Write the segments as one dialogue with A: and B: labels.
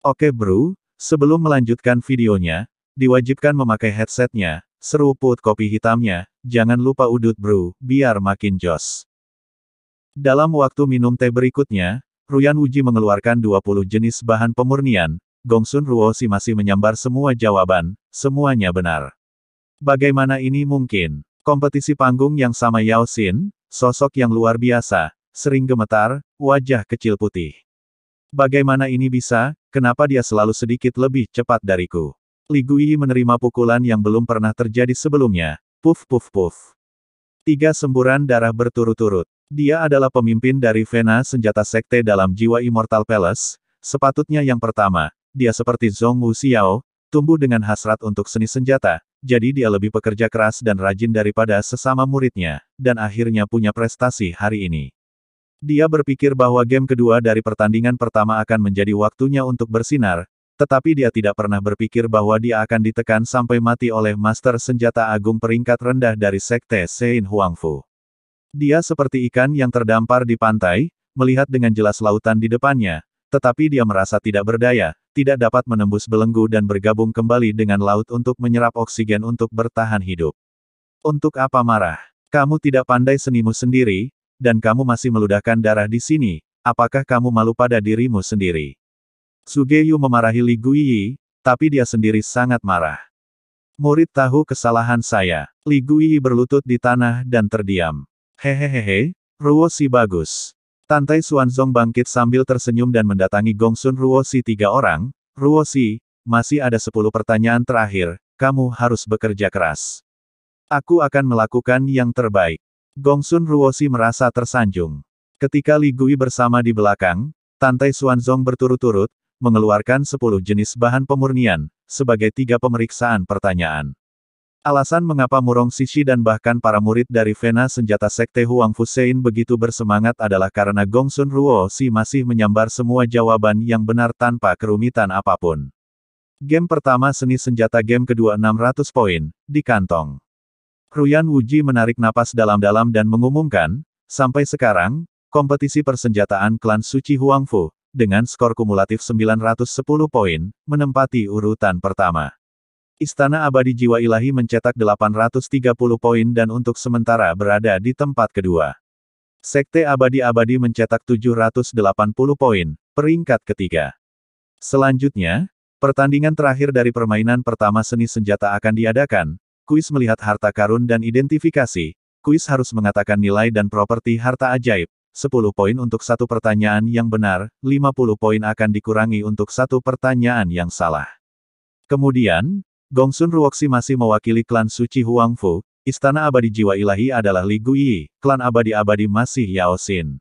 A: Oke bro, sebelum melanjutkan videonya, diwajibkan memakai headsetnya, seruput kopi hitamnya, jangan lupa udut bro, biar makin jos. Dalam waktu minum teh berikutnya, Ruyan Wuji mengeluarkan 20 jenis bahan pemurnian, Gongsun Ruoshi masih menyambar semua jawaban, semuanya benar. Bagaimana ini mungkin? Kompetisi panggung yang sama Yao Xin, sosok yang luar biasa, sering gemetar, wajah kecil putih. Bagaimana ini bisa, kenapa dia selalu sedikit lebih cepat dariku? Li Guiyi menerima pukulan yang belum pernah terjadi sebelumnya. Puf puf puf. 3 semburan darah berturut-turut. Dia adalah pemimpin dari Vena senjata sekte dalam jiwa Immortal Palace. Sepatutnya yang pertama, dia seperti Zhong Wuxiao, tumbuh dengan hasrat untuk seni senjata, jadi dia lebih pekerja keras dan rajin daripada sesama muridnya, dan akhirnya punya prestasi hari ini. Dia berpikir bahwa game kedua dari pertandingan pertama akan menjadi waktunya untuk bersinar, tetapi dia tidak pernah berpikir bahwa dia akan ditekan sampai mati oleh Master Senjata Agung peringkat rendah dari Sekte Sein Huangfu. Dia seperti ikan yang terdampar di pantai, melihat dengan jelas lautan di depannya, tetapi dia merasa tidak berdaya, tidak dapat menembus belenggu dan bergabung kembali dengan laut untuk menyerap oksigen untuk bertahan hidup. Untuk apa marah? Kamu tidak pandai senimu sendiri, dan kamu masih meludahkan darah di sini, apakah kamu malu pada dirimu sendiri? Sugeyu memarahi Li Guiyi, tapi dia sendiri sangat marah. Murid tahu kesalahan saya. Li Guiyi berlutut di tanah dan terdiam. Hehehehe, Ruoshi bagus. Tantai Xuanzong bangkit sambil tersenyum dan mendatangi Gongsun Ruoshi 3 orang. Ruoshi, masih ada 10 pertanyaan terakhir, kamu harus bekerja keras. Aku akan melakukan yang terbaik. Gongsun Ruoshi merasa tersanjung. Ketika Li Guiyi bersama di belakang, Tantai Xuanzong berturut-turut, mengeluarkan 10 jenis bahan pemurnian, sebagai 3 pemeriksaan pertanyaan. Alasan mengapa Murong Sishi dan bahkan para murid dari Vena senjata sekte Huangfu Sein begitu bersemangat adalah karena Gongsun Ruoshi masih menyambar semua jawaban yang benar tanpa kerumitan apapun. Game pertama seni senjata, game kedua 600 poin, di kantong. Ruyan Wuji menarik napas dalam-dalam dan mengumumkan, sampai sekarang, kompetisi persenjataan klan Suci Huangfu, dengan skor kumulatif 910 poin, menempati urutan pertama. Istana Abadi Jiwa Ilahi mencetak 830 poin dan untuk sementara berada di tempat kedua. Sekte Abadi-Abadi mencetak 780 poin, peringkat ketiga. Selanjutnya, pertandingan terakhir dari permainan pertama seni senjata akan diadakan. Kuis melihat harta karun dan identifikasi. Kuis harus mengatakan nilai dan properti harta ajaib. 10 poin untuk satu pertanyaan yang benar, 50 poin akan dikurangi untuk satu pertanyaan yang salah. Kemudian, Gongsun Ruoshi masih mewakili klan Suci Huangfu. Istana Abadi Jiwa Ilahi adalah Li Guiyi, klan Abadi-Abadi masih Yao Xin.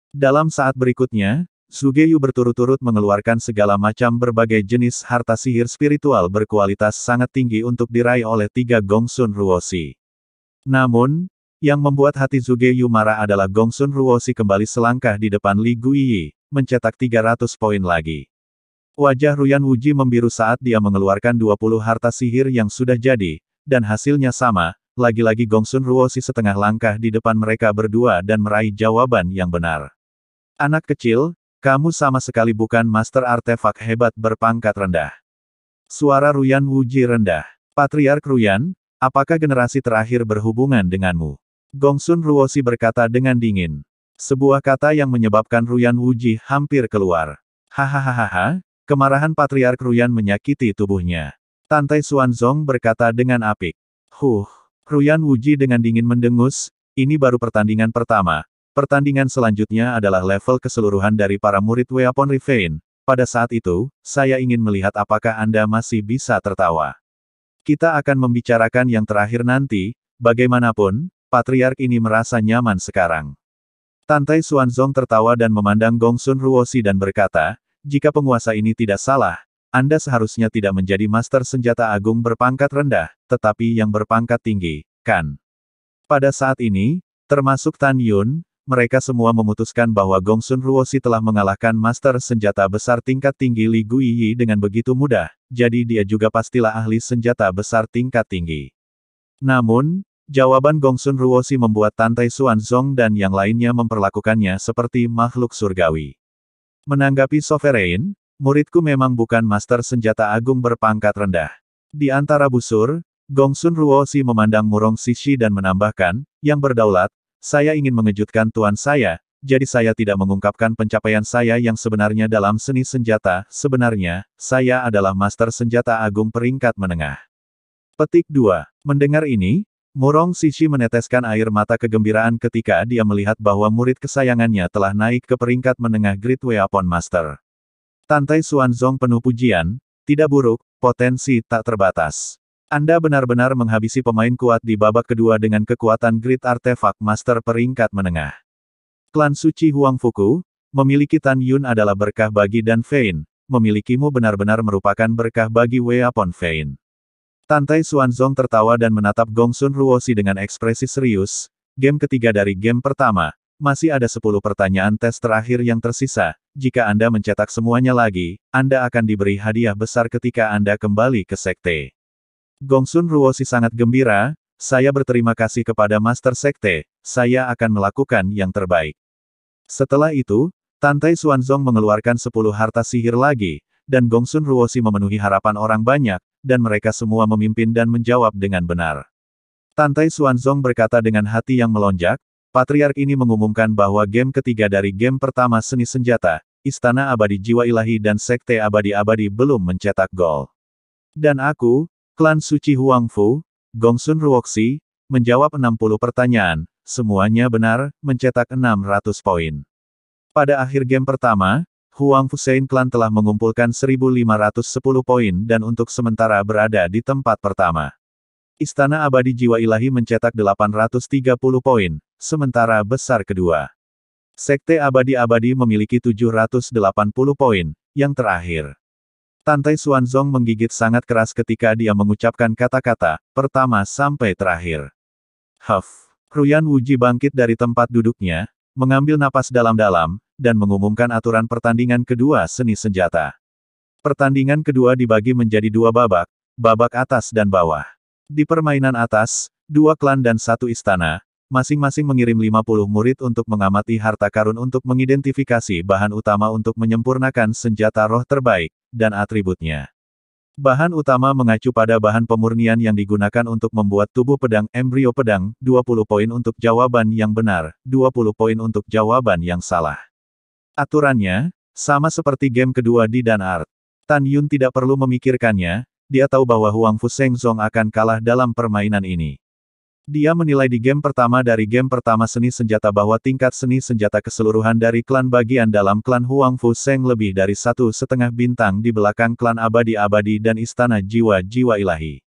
A: Dalam saat berikutnya, Sugeyu berturut-turut mengeluarkan segala macam berbagai jenis harta sihir spiritual berkualitas sangat tinggi untuk diraih oleh 3 Gongsun Ruoshi. Namun, yang membuat hati Sugeyu marah adalah Gongsun Ruoshi kembali selangkah di depan Li Guiyi, mencetak 300 poin lagi. Wajah Ruyan Wuji membiru saat dia mengeluarkan 20 harta sihir yang sudah jadi, dan hasilnya sama, lagi-lagi Gongsun Ruoshi setengah langkah di depan mereka berdua dan meraih jawaban yang benar. Anak kecil, kamu sama sekali bukan master artefak hebat berpangkat rendah. Suara Ruyan Wuji rendah. Patriark Ruyan, apakah generasi terakhir berhubungan denganmu? Gongsun Ruoshi berkata dengan dingin. Sebuah kata yang menyebabkan Ruyan Wuji hampir keluar. Hahaha, kemarahan Patriark Ruyan menyakiti tubuhnya. Tantai Xuanzong berkata dengan apik. Ruyan Wuji dengan dingin mendengus, ini baru pertandingan pertama. Pertandingan selanjutnya adalah level keseluruhan dari para murid Weapon Refine. Pada saat itu, saya ingin melihat apakah Anda masih bisa tertawa. Kita akan membicarakan yang terakhir nanti, bagaimanapun, Patriark ini merasa nyaman sekarang. Tantai Xuanzong tertawa dan memandang Gongsun Ruoshi dan berkata, jika penguasa ini tidak salah, Anda seharusnya tidak menjadi Master Senjata Agung berpangkat rendah, tetapi yang berpangkat tinggi, kan? Pada saat ini, termasuk Tan Yun, mereka semua memutuskan bahwa Gongsun Ruoshi telah mengalahkan Master Senjata Besar tingkat tinggi Li Guiyi dengan begitu mudah, jadi dia juga pastilah ahli senjata besar tingkat tinggi. Namun, jawaban Gongsun Ruoshi membuat Tantai Xuanzong dan yang lainnya memperlakukannya seperti makhluk surgawi. Menanggapi Sovereign, Muridku memang bukan master senjata agung berpangkat rendah. Di antara busur, Gongsun Ruoshi memandang Murong Sishi dan menambahkan, yang berdaulat, saya ingin mengejutkan tuan saya, jadi saya tidak mengungkapkan pencapaian saya yang sebenarnya dalam seni senjata, sebenarnya, saya adalah master senjata agung peringkat menengah. Petik 2. Mendengar ini, Murong Sishi meneteskan air mata kegembiraan ketika dia melihat bahwa murid kesayangannya telah naik ke peringkat menengah Great Weapon Master. Tantai Xuanzong penuh pujian, tidak buruk, potensi tak terbatas. Anda benar-benar menghabisi pemain kuat di babak kedua dengan kekuatan Great Artifact Master peringkat menengah. Klan suci Huangfuku, memiliki Tan Yun adalah berkah bagi Dan Fein, memilikimu benar-benar merupakan berkah bagi Weapon Fein. Tantai Xuanzong tertawa dan menatap Gongsun Ruoshi dengan ekspresi serius. Game ketiga dari game pertama, masih ada 10 pertanyaan tes terakhir yang tersisa. Jika Anda mencetak semuanya lagi, Anda akan diberi hadiah besar ketika Anda kembali ke sekte. Gongsun Ruoshi sangat gembira, saya berterima kasih kepada Master Sekte, saya akan melakukan yang terbaik. Setelah itu, Tantai Xuanzong mengeluarkan 10 harta sihir lagi, dan Gongsun Ruoshi memenuhi harapan orang banyak, dan mereka semua memimpin dan menjawab dengan benar. Tantai Xuanzong berkata dengan hati yang melonjak, Patriark ini mengumumkan bahwa game ketiga dari game pertama seni senjata, Istana Abadi Jiwa Ilahi dan Sekte Abadi-Abadi belum mencetak gol. Dan aku, Klan Suci Huangfu, Gongsun Ruoshi, menjawab 60 pertanyaan, semuanya benar, mencetak 600 poin. Pada akhir game pertama, Huangfu Shein Clan telah mengumpulkan 1.510 poin dan untuk sementara berada di tempat pertama. Istana Abadi Jiwa Ilahi mencetak 830 poin, sementara besar kedua. Sekte Abadi-Abadi memiliki 780 poin, yang terakhir. Tantai Xuanzong menggigit sangat keras ketika dia mengucapkan kata-kata, pertama sampai terakhir. Huff. Ruyan Wuji bangkit dari tempat duduknya, mengambil napas dalam-dalam, dan mengumumkan aturan pertandingan kedua seni senjata. Pertandingan kedua dibagi menjadi 2 babak, babak atas dan bawah. Di permainan atas, 2 klan dan 1 istana, masing-masing mengirim 50 murid untuk mengamati harta karun untuk mengidentifikasi bahan utama untuk menyempurnakan senjata roh terbaik, dan atributnya. Bahan utama mengacu pada bahan pemurnian yang digunakan untuk membuat tubuh pedang embrio pedang, 20 poin untuk jawaban yang benar, 20 poin untuk jawaban yang salah. Aturannya, sama seperti game kedua di Dan Art. Tan Yun tidak perlu memikirkannya, dia tahu bahwa Huangfu Shengzong akan kalah dalam permainan ini. Dia menilai di game pertama dari game pertama seni senjata bahwa tingkat seni senjata keseluruhan dari klan bagian dalam klan Huangfu Sheng lebih dari 1,5 bintang di belakang klan Abadi-Abadi dan Istana Jiwa-Jiwa Ilahi.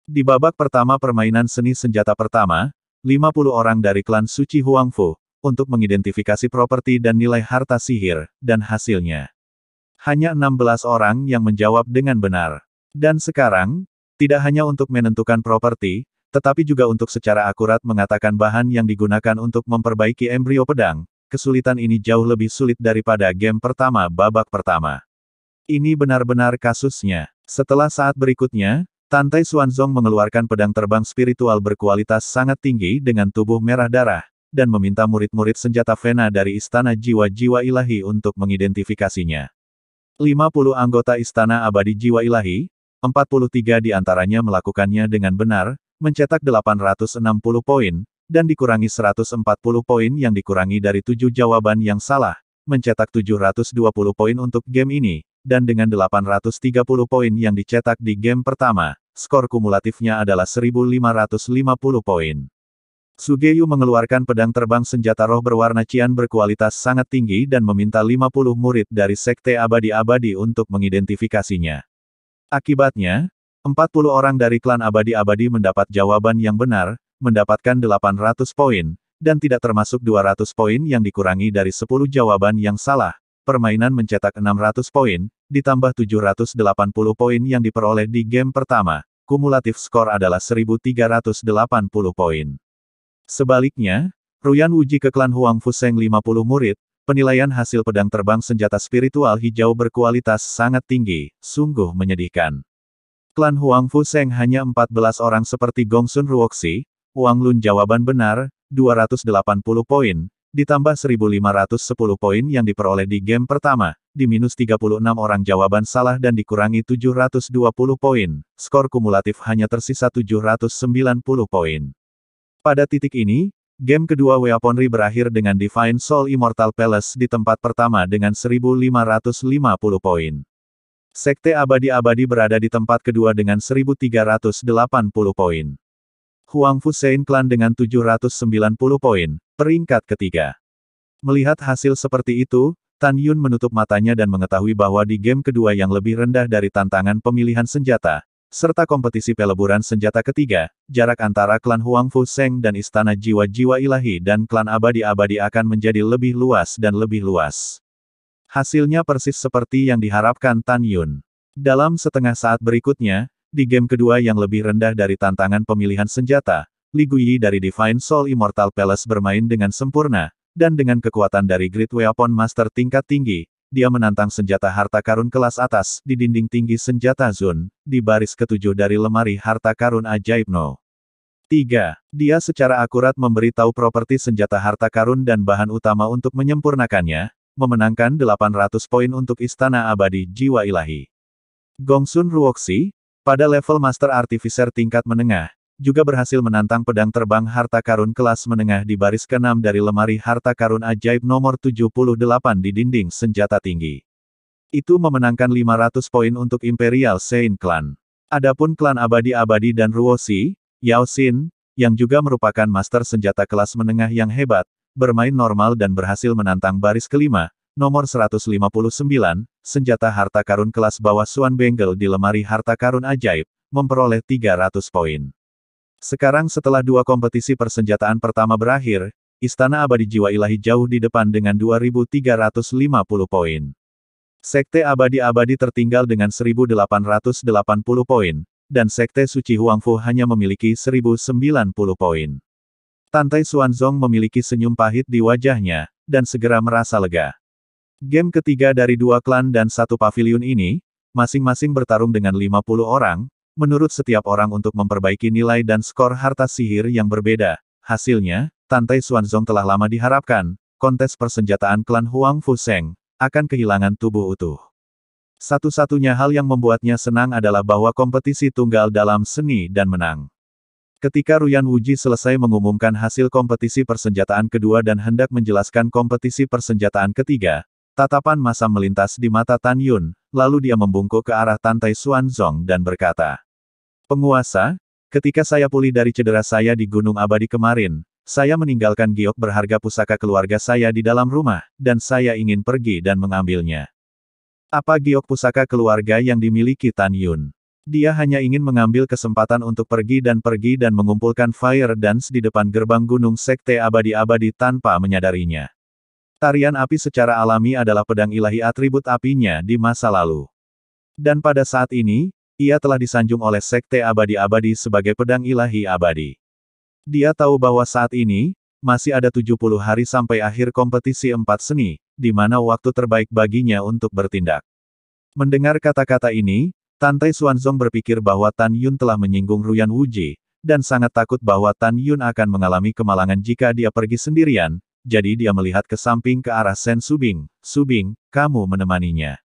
A: Di babak pertama permainan seni senjata pertama, 50 orang dari klan suci Huangfu, untuk mengidentifikasi properti dan nilai harta sihir, dan hasilnya. Hanya 16 orang yang menjawab dengan benar. Dan sekarang, tidak hanya untuk menentukan properti, tetapi juga untuk secara akurat mengatakan bahan yang digunakan untuk memperbaiki embrio pedang, kesulitan ini jauh lebih sulit daripada game pertama babak pertama. Ini benar-benar kasusnya. Setelah saat berikutnya, Tantai Xuanzong mengeluarkan pedang terbang spiritual berkualitas sangat tinggi dengan tubuh merah darah, dan meminta murid-murid senjata Vena dari Istana Jiwa-Jiwa Ilahi untuk mengidentifikasinya. 50 anggota Istana Abadi Jiwa Ilahi, 43 di antaranya melakukannya dengan benar, mencetak 860 poin, dan dikurangi 140 poin yang dikurangi dari 7 jawaban yang salah, mencetak 720 poin untuk game ini, dan dengan 830 poin yang dicetak di game pertama, skor kumulatifnya adalah 1.550 poin. Sugeyu mengeluarkan pedang terbang senjata roh berwarna cian berkualitas sangat tinggi dan meminta 50 murid dari Sekte Abadi-Abadi untuk mengidentifikasinya. Akibatnya, 40 orang dari klan Abadi-Abadi mendapat jawaban yang benar, mendapatkan 800 poin, dan tidak termasuk 200 poin yang dikurangi dari 10 jawaban yang salah. Permainan mencetak 600 poin, ditambah 780 poin yang diperoleh di game pertama, kumulatif skor adalah 1.380 poin. Sebaliknya, Ruyan Wuji ke klan Huangfu Sheng 50 murid, penilaian hasil pedang terbang senjata spiritual hijau berkualitas sangat tinggi, sungguh menyedihkan. Klan Huangfu Sheng hanya 14 orang seperti Gongsun Ruoshi, Wang Lun jawaban benar, 280 poin, ditambah 1510 poin yang diperoleh di game pertama, diminus 36 orang jawaban salah dan dikurangi 720 poin, skor kumulatif hanya tersisa 790 poin. Pada titik ini, game kedua Weaponry berakhir dengan Divine Soul Immortal Palace di tempat pertama dengan 1550 poin. Sekte Abadi-Abadi berada di tempat kedua dengan 1380 poin. Huangfu Shein Clan dengan 790 poin, peringkat ketiga. Melihat hasil seperti itu, Tan Yun menutup matanya dan mengetahui bahwa di game kedua yang lebih rendah dari tantangan pemilihan senjata, serta kompetisi peleburan senjata ketiga, jarak antara klan Huangfu Sheng dan Istana Jiwa-Jiwa Ilahi dan klan Abadi-Abadi akan menjadi lebih luas dan lebih luas. Hasilnya persis seperti yang diharapkan Tan Yun. Dalam setengah saat berikutnya, di game kedua yang lebih rendah dari tantangan pemilihan senjata, Li Guyi dari Divine Soul Immortal Palace bermain dengan sempurna, dan dengan kekuatan dari Great Weapon Master tingkat tinggi, dia menantang senjata harta karun kelas atas di dinding tinggi senjata Zun, di baris ketujuh dari lemari harta karun ajaib No. 3. Dia secara akurat memberitahu properti senjata harta karun dan bahan utama untuk menyempurnakannya, memenangkan 800 poin untuk Istana Abadi Jiwa Ilahi. Gongsun Ruoxi, pada level Master Artificer tingkat menengah, juga berhasil menantang pedang terbang harta karun kelas menengah di baris ke-6 dari lemari harta karun ajaib nomor 78 di dinding senjata tinggi. Itu memenangkan 500 poin untuk Imperial Shein Clan. Adapun klan Abadi-Abadi dan Ruoxi, Yao Xin, yang juga merupakan master senjata kelas menengah yang hebat, bermain normal dan berhasil menantang baris kelima, nomor 159, senjata harta karun kelas bawah Suan Bengal di lemari harta karun ajaib, memperoleh 300 poin. Sekarang setelah dua kompetisi persenjataan pertama berakhir, Istana Abadi Jiwa Ilahi jauh di depan dengan 2.350 poin. Sekte Abadi-Abadi tertinggal dengan 1.880 poin, dan Sekte Suci Huangfu hanya memiliki 1.090 poin. Tantai Xuanzong memiliki senyum pahit di wajahnya, dan segera merasa lega. Game ketiga dari dua klan dan satu pavilion ini, masing-masing bertarung dengan 50 orang, menurut setiap orang untuk memperbaiki nilai dan skor harta sihir yang berbeda. Hasilnya, Tantai Xuanzong telah lama diharapkan, kontes persenjataan klan Huangfu Sheng, akan kehilangan tubuh utuh. Satu-satunya hal yang membuatnya senang adalah bahwa kompetisi tunggal dalam seni dan menang. Ketika Ruyan Wuji selesai mengumumkan hasil kompetisi persenjataan kedua dan hendak menjelaskan kompetisi persenjataan ketiga, tatapan masam melintas di mata Tan Yun, lalu dia membungkuk ke arah Tantai Xuanzong dan berkata, "Penguasa, ketika saya pulih dari cedera saya di Gunung Abadi kemarin, saya meninggalkan giok berharga pusaka keluarga saya di dalam rumah, dan saya ingin pergi dan mengambilnya." Apa giok pusaka keluarga yang dimiliki Tan Yun? Dia hanya ingin mengambil kesempatan untuk pergi dan mengumpulkan Fire Dance di depan gerbang Gunung Sekte Abadi-Abadi tanpa menyadarinya. Tarian api secara alami adalah pedang ilahi atribut apinya di masa lalu. Dan pada saat ini, ia telah disanjung oleh Sekte Abadi-Abadi sebagai pedang ilahi abadi. Dia tahu bahwa saat ini, masih ada 70 hari sampai akhir kompetisi empat seni, di mana waktu terbaik baginya untuk bertindak. Mendengar kata-kata ini, Tantai Xuanzong berpikir bahwa Tan Yun telah menyinggung Ruyan Wuji, dan sangat takut bahwa Tan Yun akan mengalami kemalangan jika dia pergi sendirian. Jadi dia melihat ke samping ke arah Sen Subing. "Subing, kamu menemaninya."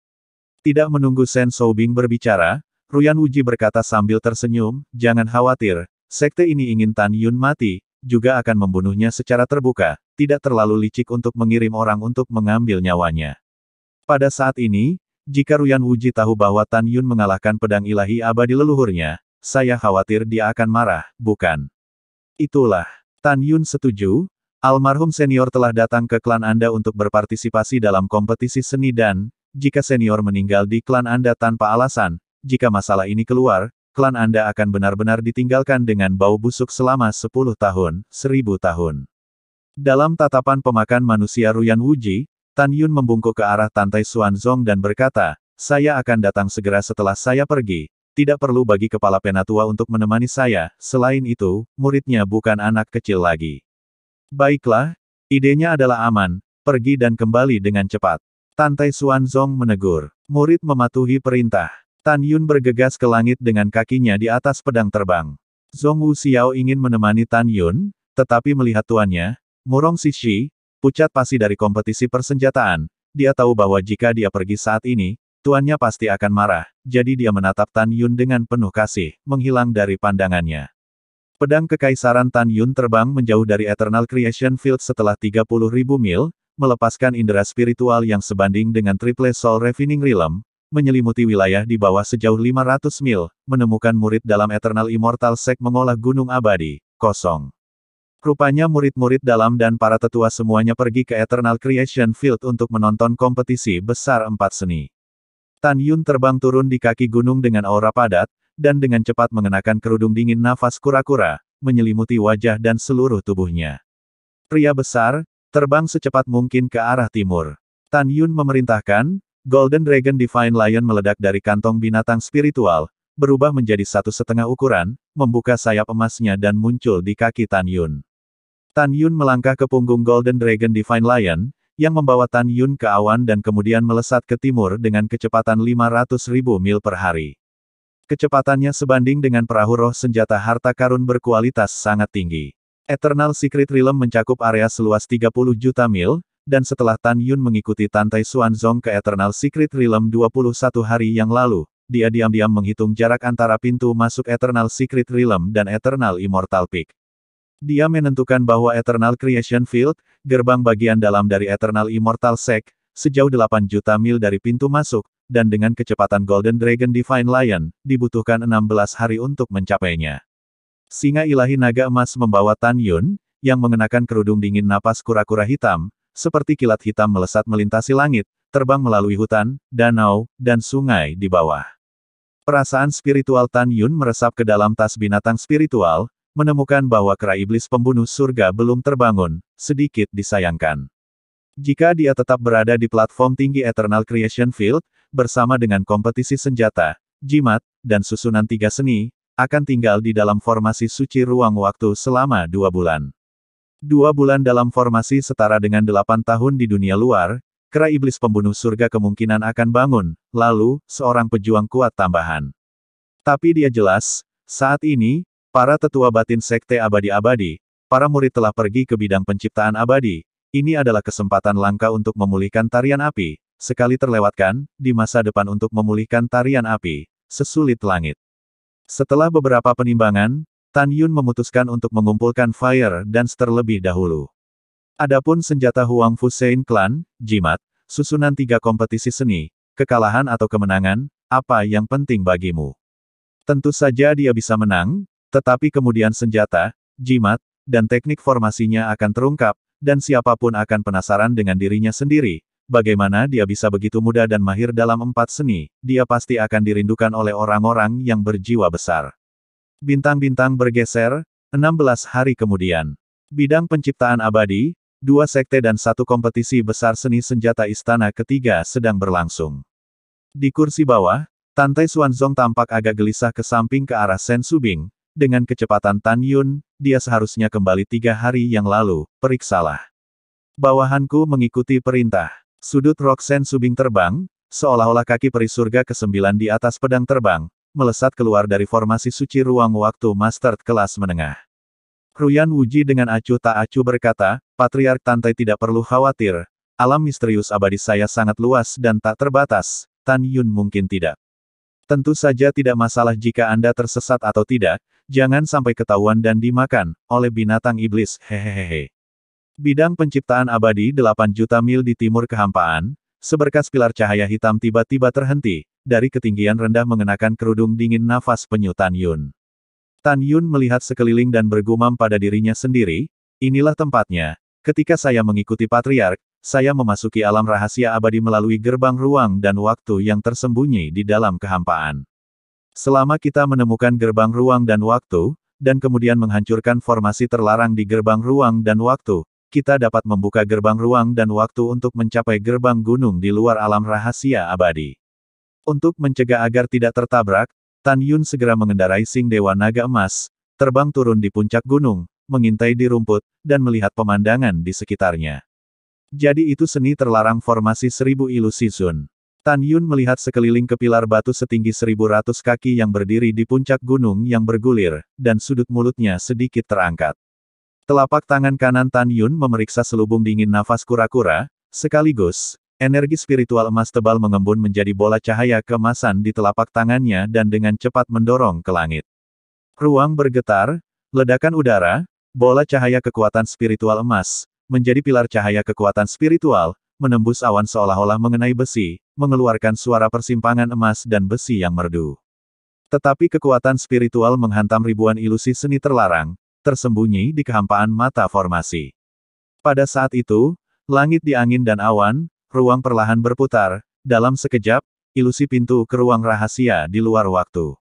A: Tidak menunggu Sen Subing berbicara, Ruyan Wuji berkata sambil tersenyum, "Jangan khawatir, sekte ini ingin Tan Yun mati, juga akan membunuhnya secara terbuka, tidak terlalu licik untuk mengirim orang untuk mengambil nyawanya." Pada saat ini, jika Ruyan Wuji tahu bahwa Tan Yun mengalahkan pedang ilahi abadi leluhurnya, saya khawatir dia akan marah, bukan? Itulah. Tan Yun setuju. Almarhum senior telah datang ke klan Anda untuk berpartisipasi dalam kompetisi seni dan, jika senior meninggal di klan Anda tanpa alasan, jika masalah ini keluar, klan Anda akan benar-benar ditinggalkan dengan bau busuk selama 10 tahun, 1000 tahun. Dalam tatapan pemakan manusia Ruyan Wuji, Tan Yun membungkuk ke arah Tantai Xuanzong dan berkata, "Saya akan datang segera setelah saya pergi, tidak perlu bagi kepala penatua untuk menemani saya, selain itu, muridnya bukan anak kecil lagi." "Baiklah, idenya adalah aman, pergi dan kembali dengan cepat." Tantai Xuanzong menegur. Murid mematuhi perintah. Tan Yun bergegas ke langit dengan kakinya di atas pedang terbang. Zhong Wuxiao ingin menemani Tan Yun, tetapi melihat tuannya, Murong Sishi, pucat pasi dari kompetisi persenjataan. Dia tahu bahwa jika dia pergi saat ini, tuannya pasti akan marah, jadi dia menatap Tan Yun dengan penuh kasih, menghilang dari pandangannya. Pedang Kekaisaran Tan Yun terbang menjauh dari Eternal Creation Field setelah 30.000 mil, melepaskan indera spiritual yang sebanding dengan Triple Soul Refining Realm, menyelimuti wilayah di bawah sejauh 500 mil, menemukan murid dalam Eternal Immortal Sect mengolah gunung abadi, kosong. Rupanya murid-murid dalam dan para tetua semuanya pergi ke Eternal Creation Field untuk menonton kompetisi besar 4 seni. Tan Yun terbang turun di kaki gunung dengan aura padat, dan dengan cepat mengenakan kerudung dingin nafas kura-kura, menyelimuti wajah dan seluruh tubuhnya. Pria besar, terbang secepat mungkin ke arah timur. Tan Yun memerintahkan, Golden Dragon Divine Lion meledak dari kantong binatang spiritual, berubah menjadi 1,5 ukuran, membuka sayap emasnya dan muncul di kaki Tan Yun. Tan Yun melangkah ke punggung Golden Dragon Divine Lion, yang membawa Tan Yun ke awan dan kemudian melesat ke timur dengan kecepatan 500.000 mil per hari. Kecepatannya sebanding dengan perahu roh senjata harta karun berkualitas sangat tinggi. Eternal Secret Realm mencakup area seluas 30 juta mil, dan setelah Tan Yun mengikuti Tantai Xuanzong ke Eternal Secret Realm 21 hari yang lalu, dia diam-diam menghitung jarak antara pintu masuk Eternal Secret Realm dan Eternal Immortal Peak. Dia menentukan bahwa Eternal Creation Field, gerbang bagian dalam dari Eternal Immortal Sect, sejauh 8 juta mil dari pintu masuk, dan dengan kecepatan Golden Dragon Divine Lion, dibutuhkan 16 hari untuk mencapainya. Singa ilahi naga emas membawa Tan Yun, yang mengenakan kerudung dingin napas kura-kura hitam, seperti kilat hitam melesat melintasi langit, terbang melalui hutan, danau, dan sungai di bawah. Perasaan spiritual Tan Yun meresap ke dalam tas binatang spiritual, menemukan bahwa kera iblis pembunuh surga belum terbangun, sedikit disayangkan. Jika dia tetap berada di platform tinggi Eternal Creation Field, bersama dengan kompetisi senjata, jimat, dan susunan 3 seni, akan tinggal di dalam formasi suci ruang waktu selama 2 bulan. 2 bulan dalam formasi setara dengan 8 tahun di dunia luar, kera iblis pembunuh surga kemungkinan akan bangun, lalu, seorang pejuang kuat tambahan. Tapi dia jelas, saat ini, para tetua batin Sekte Abadi-Abadi, para murid telah pergi ke bidang penciptaan abadi. Ini adalah kesempatan langka untuk memulihkan tarian api, sekali terlewatkan, di masa depan untuk memulihkan tarian api, sesulit langit. Setelah beberapa penimbangan, Tan Yun memutuskan untuk mengumpulkan Fire Dance terlebih dahulu. Adapun senjata Huang Fusein Clan, jimat, susunan 3 kompetisi seni, kekalahan atau kemenangan, apa yang penting bagimu? Tentu saja dia bisa menang, tetapi kemudian senjata, jimat, dan teknik formasinya akan terungkap, dan siapapun akan penasaran dengan dirinya sendiri, bagaimana dia bisa begitu mudah dan mahir dalam 4 seni, dia pasti akan dirindukan oleh orang-orang yang berjiwa besar. Bintang-bintang bergeser, 16 hari kemudian. Bidang penciptaan abadi, 2 sekte dan 1 kompetisi besar seni senjata istana ketiga sedang berlangsung. Di kursi bawah, Tantai Xuanzong tampak agak gelisah ke samping ke arah Sen Subing. Dengan kecepatan Tan Yun, dia seharusnya kembali 3 hari yang lalu, periksalah. Bawahanku mengikuti perintah. Sudut rok Sen Subing terbang, seolah-olah kaki peri surga ke-9 di atas pedang terbang, melesat keluar dari formasi suci ruang waktu master kelas menengah. Ruyan Wuji dengan acuh tak acuh berkata, Patriark Tantai tidak perlu khawatir, alam misterius abadi saya sangat luas dan tak terbatas, Tan Yun mungkin tidak. Tentu saja tidak masalah jika Anda tersesat atau tidak, jangan sampai ketahuan dan dimakan oleh binatang iblis, hehehe. Bidang penciptaan abadi 8 juta mil di timur kehampaan, seberkas pilar cahaya hitam tiba-tiba terhenti, dari ketinggian rendah mengenakan kerudung dingin nafas penyu Tan Yun. Tan Yun melihat sekeliling dan bergumam pada dirinya sendiri, inilah tempatnya, ketika saya mengikuti Patriark, saya memasuki alam rahasia abadi melalui gerbang ruang dan waktu yang tersembunyi di dalam kehampaan. Selama kita menemukan gerbang ruang dan waktu, dan kemudian menghancurkan formasi terlarang di gerbang ruang dan waktu, kita dapat membuka gerbang ruang dan waktu untuk mencapai gerbang gunung di luar alam rahasia abadi. Untuk mencegah agar tidak tertabrak, Tan Yun segera mengendarai Sing Dewa Naga Emas, terbang turun di puncak gunung, mengintai di rumput, dan melihat pemandangan di sekitarnya. Jadi itu seni terlarang formasi 1000 ilusi Sun. Tan Yun melihat sekeliling ke pilar batu setinggi 1100 kaki yang berdiri di puncak gunung yang bergulir, dan sudut mulutnya sedikit terangkat. Telapak tangan kanan Tan Yun memeriksa selubung dingin nafas kura-kura, sekaligus, energi spiritual emas tebal mengembun menjadi bola cahaya keemasan di telapak tangannya dan dengan cepat mendorong ke langit. Ruang bergetar, ledakan udara, bola cahaya kekuatan spiritual emas, menjadi pilar cahaya kekuatan spiritual, menembus awan seolah-olah mengenai besi, mengeluarkan suara persimpangan emas dan besi yang merdu. Tetapi kekuatan spiritual menghantam ribuan ilusi seni terlarang, tersembunyi di kehampaan mata formasi. Pada saat itu, langit di angin dan awan, ruang perlahan berputar, dalam sekejap, ilusi pintu ke ruang rahasia di luar waktu.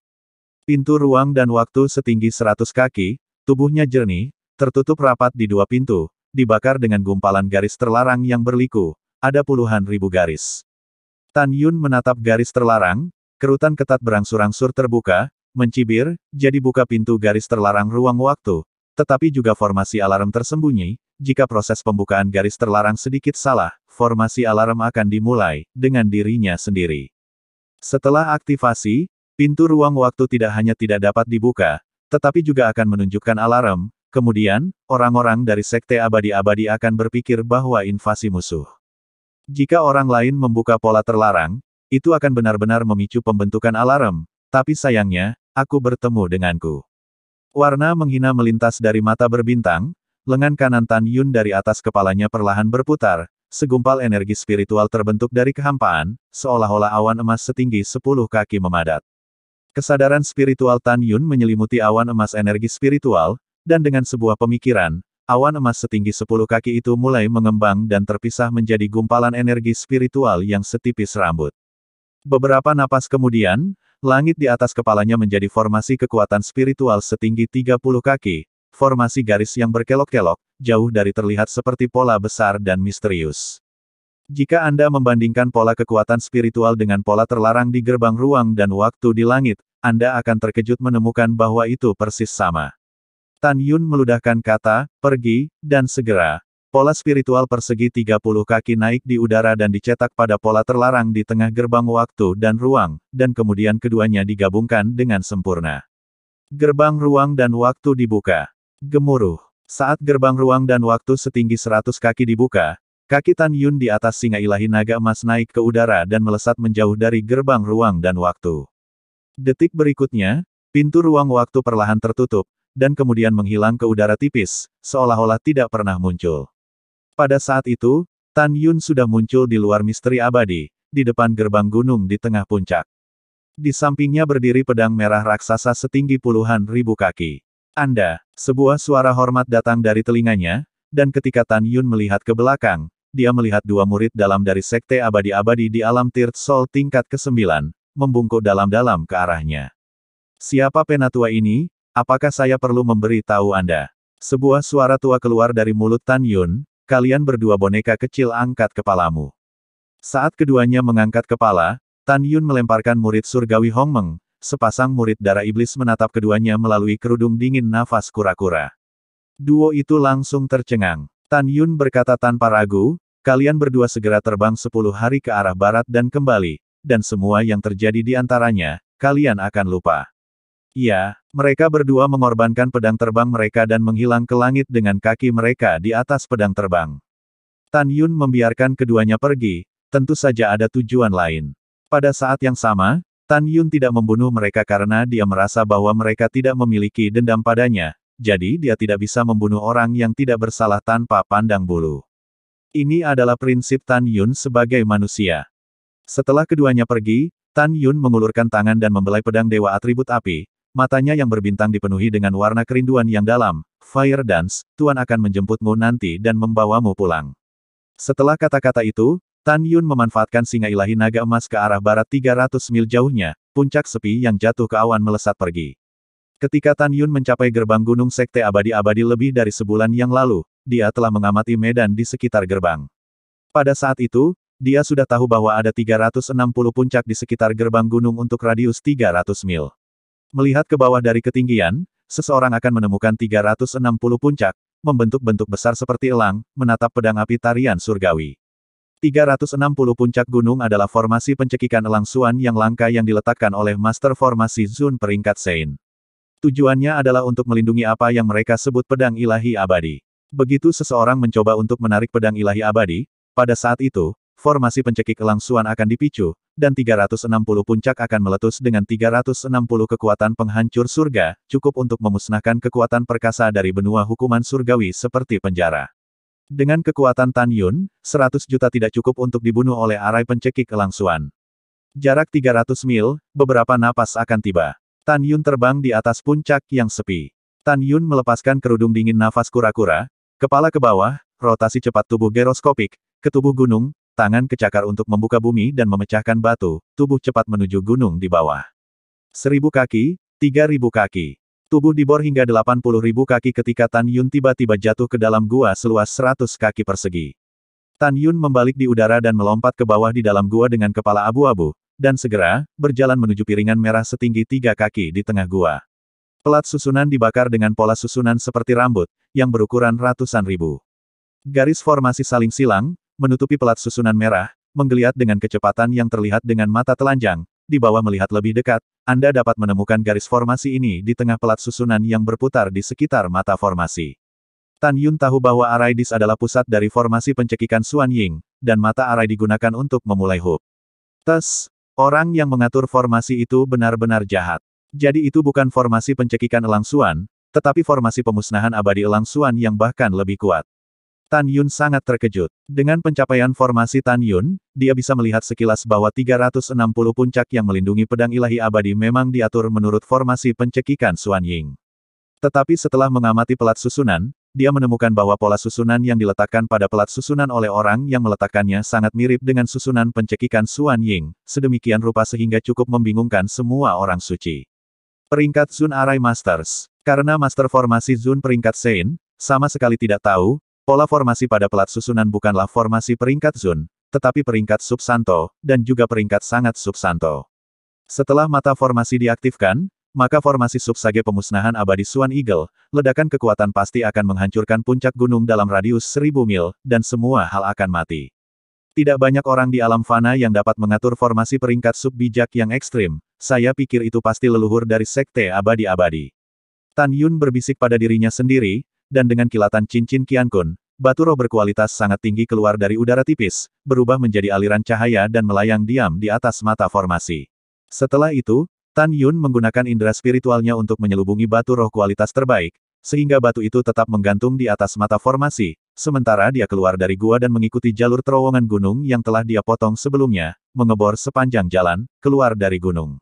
A: Pintu ruang dan waktu setinggi 100 kaki, tubuhnya jernih, tertutup rapat di dua pintu, dibakar dengan gumpalan garis terlarang yang berliku, ada puluhan ribu garis. Tan Yun menatap garis terlarang, kerutan ketat berangsur-angsur terbuka, mencibir, jadi buka pintu garis terlarang ruang waktu, tetapi juga formasi alarm tersembunyi, jika proses pembukaan garis terlarang sedikit salah, formasi alarm akan dimulai, dengan dirinya sendiri. Setelah aktivasi, pintu ruang waktu tidak hanya tidak dapat dibuka, tetapi juga akan menunjukkan alarm, kemudian, orang-orang dari Sekte Abadi-Abadi akan berpikir bahwa invasi musuh. Jika orang lain membuka pola terlarang, itu akan benar-benar memicu pembentukan alarm, tapi sayangnya, aku bertemu denganku. Warna menghina melintas dari mata berbintang, lengan kanan Tan Yun dari atas kepalanya perlahan berputar, segumpal energi spiritual terbentuk dari kehampaan, seolah-olah awan emas setinggi 10 kaki memadat. Kesadaran spiritual Tan Yun menyelimuti awan emas energi spiritual, dan dengan sebuah pemikiran, awan emas setinggi 10 kaki itu mulai mengembang dan terpisah menjadi gumpalan energi spiritual yang setipis rambut. Beberapa napas kemudian, langit di atas kepalanya menjadi formasi kekuatan spiritual setinggi 30 kaki, formasi garis yang berkelok-kelok, jauh dari terlihat seperti pola besar dan misterius. Jika Anda membandingkan pola kekuatan spiritual dengan pola terlarang di gerbang ruang dan waktu di langit, Anda akan terkejut menemukan bahwa itu persis sama. Tan Yun meludahkan kata, pergi, dan segera. Pola spiritual persegi 30 kaki naik di udara dan dicetak pada pola terlarang di tengah gerbang waktu dan ruang, dan kemudian keduanya digabungkan dengan sempurna. Gerbang ruang dan waktu dibuka. Gemuruh. Saat gerbang ruang dan waktu setinggi 100 kaki dibuka, kaki Tan Yun di atas singa ilahi naga emas naik ke udara dan melesat menjauh dari gerbang ruang dan waktu. Detik berikutnya, pintu ruang waktu perlahan tertutup, dan kemudian menghilang ke udara tipis, seolah-olah tidak pernah muncul. Pada saat itu, Tan Yun sudah muncul di luar misteri abadi, di depan gerbang gunung di tengah puncak. Di sampingnya berdiri pedang merah raksasa setinggi puluhan ribu kaki. Anda, sebuah suara hormat datang dari telinganya, dan ketika Tan Yun melihat ke belakang, dia melihat dua murid dalam dari Sekte Abadi-Abadi di alam Third Soul tingkat ke-9, membungkuk dalam-dalam ke arahnya. Siapa penatua ini? Apakah saya perlu memberi tahu Anda? Sebuah suara tua keluar dari mulut Tan Yun. Kalian berdua boneka kecil angkat kepalamu. Saat keduanya mengangkat kepala, Tan Yun melemparkan murid surgawi Hong Meng, sepasang murid darah iblis menatap keduanya melalui kerudung dingin nafas kura-kura. Duo itu langsung tercengang. Tan Yun berkata tanpa ragu, kalian berdua segera terbang 10 hari ke arah barat dan kembali, dan semua yang terjadi di antaranya, kalian akan lupa. Iya, mereka berdua mengorbankan pedang terbang mereka dan menghilang ke langit dengan kaki mereka di atas pedang terbang. Tan Yun membiarkan keduanya pergi, tentu saja ada tujuan lain. Pada saat yang sama, Tan Yun tidak membunuh mereka karena dia merasa bahwa mereka tidak memiliki dendam padanya, jadi dia tidak bisa membunuh orang yang tidak bersalah tanpa pandang bulu. Ini adalah prinsip Tan Yun sebagai manusia. Setelah keduanya pergi, Tan Yun mengulurkan tangan dan membelai pedang dewa atribut api. Matanya yang berbintang dipenuhi dengan warna kerinduan yang dalam. Fire Dance, Tuan akan menjemputmu nanti dan membawamu pulang. Setelah kata-kata itu, Tan Yun memanfaatkan singa ilahi naga emas ke arah barat 300 mil jauhnya, puncak sepi yang jatuh ke awan melesat pergi. Ketika Tan Yun mencapai gerbang gunung Sekte Abadi-Abadi lebih dari sebulan yang lalu, dia telah mengamati medan di sekitar gerbang. Pada saat itu, dia sudah tahu bahwa ada 360 puncak di sekitar gerbang gunung untuk radius 300 mil. Melihat ke bawah dari ketinggian, seseorang akan menemukan 360 puncak, membentuk bentuk besar seperti elang, menatap pedang api tarian surgawi. 360 puncak gunung adalah formasi pencekikan elang Suan yang langka yang diletakkan oleh Master Formasi Zun peringkat Sein. Tujuannya adalah untuk melindungi apa yang mereka sebut pedang ilahi abadi. Begitu seseorang mencoba untuk menarik pedang ilahi abadi, pada saat itu, formasi pencekik elang Suan akan dipicu, dan 360 puncak akan meletus dengan 360 kekuatan penghancur surga, cukup untuk memusnahkan kekuatan perkasa dari benua hukuman surgawi seperti penjara. Dengan kekuatan Tan Yun, 100 juta tidak cukup untuk dibunuh oleh arai pencekik elang Suan. Jarak 300 mil, beberapa napas akan tiba. Tan Yun terbang di atas puncak yang sepi. Tan Yun melepaskan kerudung dingin nafas kura-kura, kepala ke bawah, rotasi cepat tubuh giroskopik, ke tubuh gunung, tangan kecakar untuk membuka bumi dan memecahkan batu, tubuh cepat menuju gunung di bawah. 1000 kaki, 3000 kaki. Tubuh dibor hingga 80.000 kaki ketika Tan Yun tiba-tiba jatuh ke dalam gua seluas 100 kaki persegi. Tan Yun membalik di udara dan melompat ke bawah di dalam gua dengan kepala abu-abu, dan segera, berjalan menuju piringan merah setinggi 3 kaki di tengah gua. Pelat susunan dibakar dengan pola susunan seperti rambut, yang berukuran ratusan ribu. Garis formasi saling silang, menutupi pelat susunan merah, menggeliat dengan kecepatan yang terlihat dengan mata telanjang. Di bawah melihat lebih dekat, Anda dapat menemukan garis formasi ini di tengah pelat susunan yang berputar di sekitar mata formasi. Tan Yun tahu bahwa Araidis adalah pusat dari formasi pencekikan Xuan Ying, dan mata arai digunakan untuk memulai hub. Orang yang mengatur formasi itu benar-benar jahat. Jadi itu bukan formasi pencekikan elang Xuan, tetapi formasi pemusnahan abadi elang Xuan yang bahkan lebih kuat. Tan Yun sangat terkejut. Dengan pencapaian formasi Tan Yun, dia bisa melihat sekilas bahwa 360 puncak yang melindungi pedang ilahi abadi memang diatur menurut formasi pencekikan Xuan Ying. Tetapi setelah mengamati pelat susunan, dia menemukan bahwa pola susunan yang diletakkan pada pelat susunan oleh orang yang meletakkannya sangat mirip dengan susunan pencekikan Xuan Ying, sedemikian rupa sehingga cukup membingungkan semua orang suci. Peringkat Zun Arai Masters. Karena Master Formasi Zun peringkat Sein, sama sekali tidak tahu, pola formasi pada pelat susunan bukanlah formasi peringkat Zun, tetapi peringkat Subsanto, dan juga peringkat sangat Subsanto. Setelah mata formasi diaktifkan, maka formasi subsage pemusnahan abadi Xuan Eagle, ledakan kekuatan pasti akan menghancurkan puncak gunung dalam radius 1000 mil, dan semua hal akan mati. Tidak banyak orang di alam fana yang dapat mengatur formasi peringkat sub bijak yang ekstrim, saya pikir itu pasti leluhur dari Sekte Abadi-Abadi. Tan Yun berbisik pada dirinya sendiri, dan dengan kilatan cincin Qiankun, batu roh berkualitas sangat tinggi keluar dari udara tipis, berubah menjadi aliran cahaya dan melayang diam di atas mata formasi. Setelah itu, Tan Yun menggunakan indera spiritualnya untuk menyelubungi batu roh kualitas terbaik, sehingga batu itu tetap menggantung di atas mata formasi, sementara dia keluar dari gua dan mengikuti jalur terowongan gunung yang telah dia potong sebelumnya, mengebor sepanjang jalan, keluar dari gunung.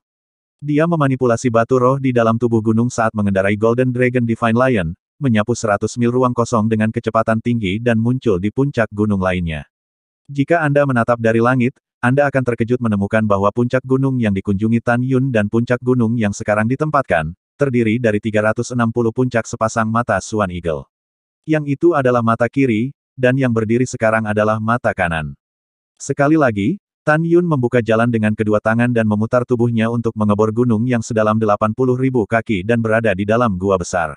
A: Dia memanipulasi batu roh di dalam tubuh gunung saat mengendarai Golden Dragon Divine Lion, menyapu 100 mil ruang kosong dengan kecepatan tinggi dan muncul di puncak gunung lainnya. Jika Anda menatap dari langit, Anda akan terkejut menemukan bahwa puncak gunung yang dikunjungi Tan Yun dan puncak gunung yang sekarang ditempatkan, terdiri dari 360 puncak sepasang mata Xuan Eagle. Yang itu adalah mata kiri, dan yang berdiri sekarang adalah mata kanan. Sekali lagi, Tan Yun membuka jalan dengan kedua tangan dan memutar tubuhnya untuk mengebor gunung yang sedalam 80.000 kaki dan berada di dalam gua besar.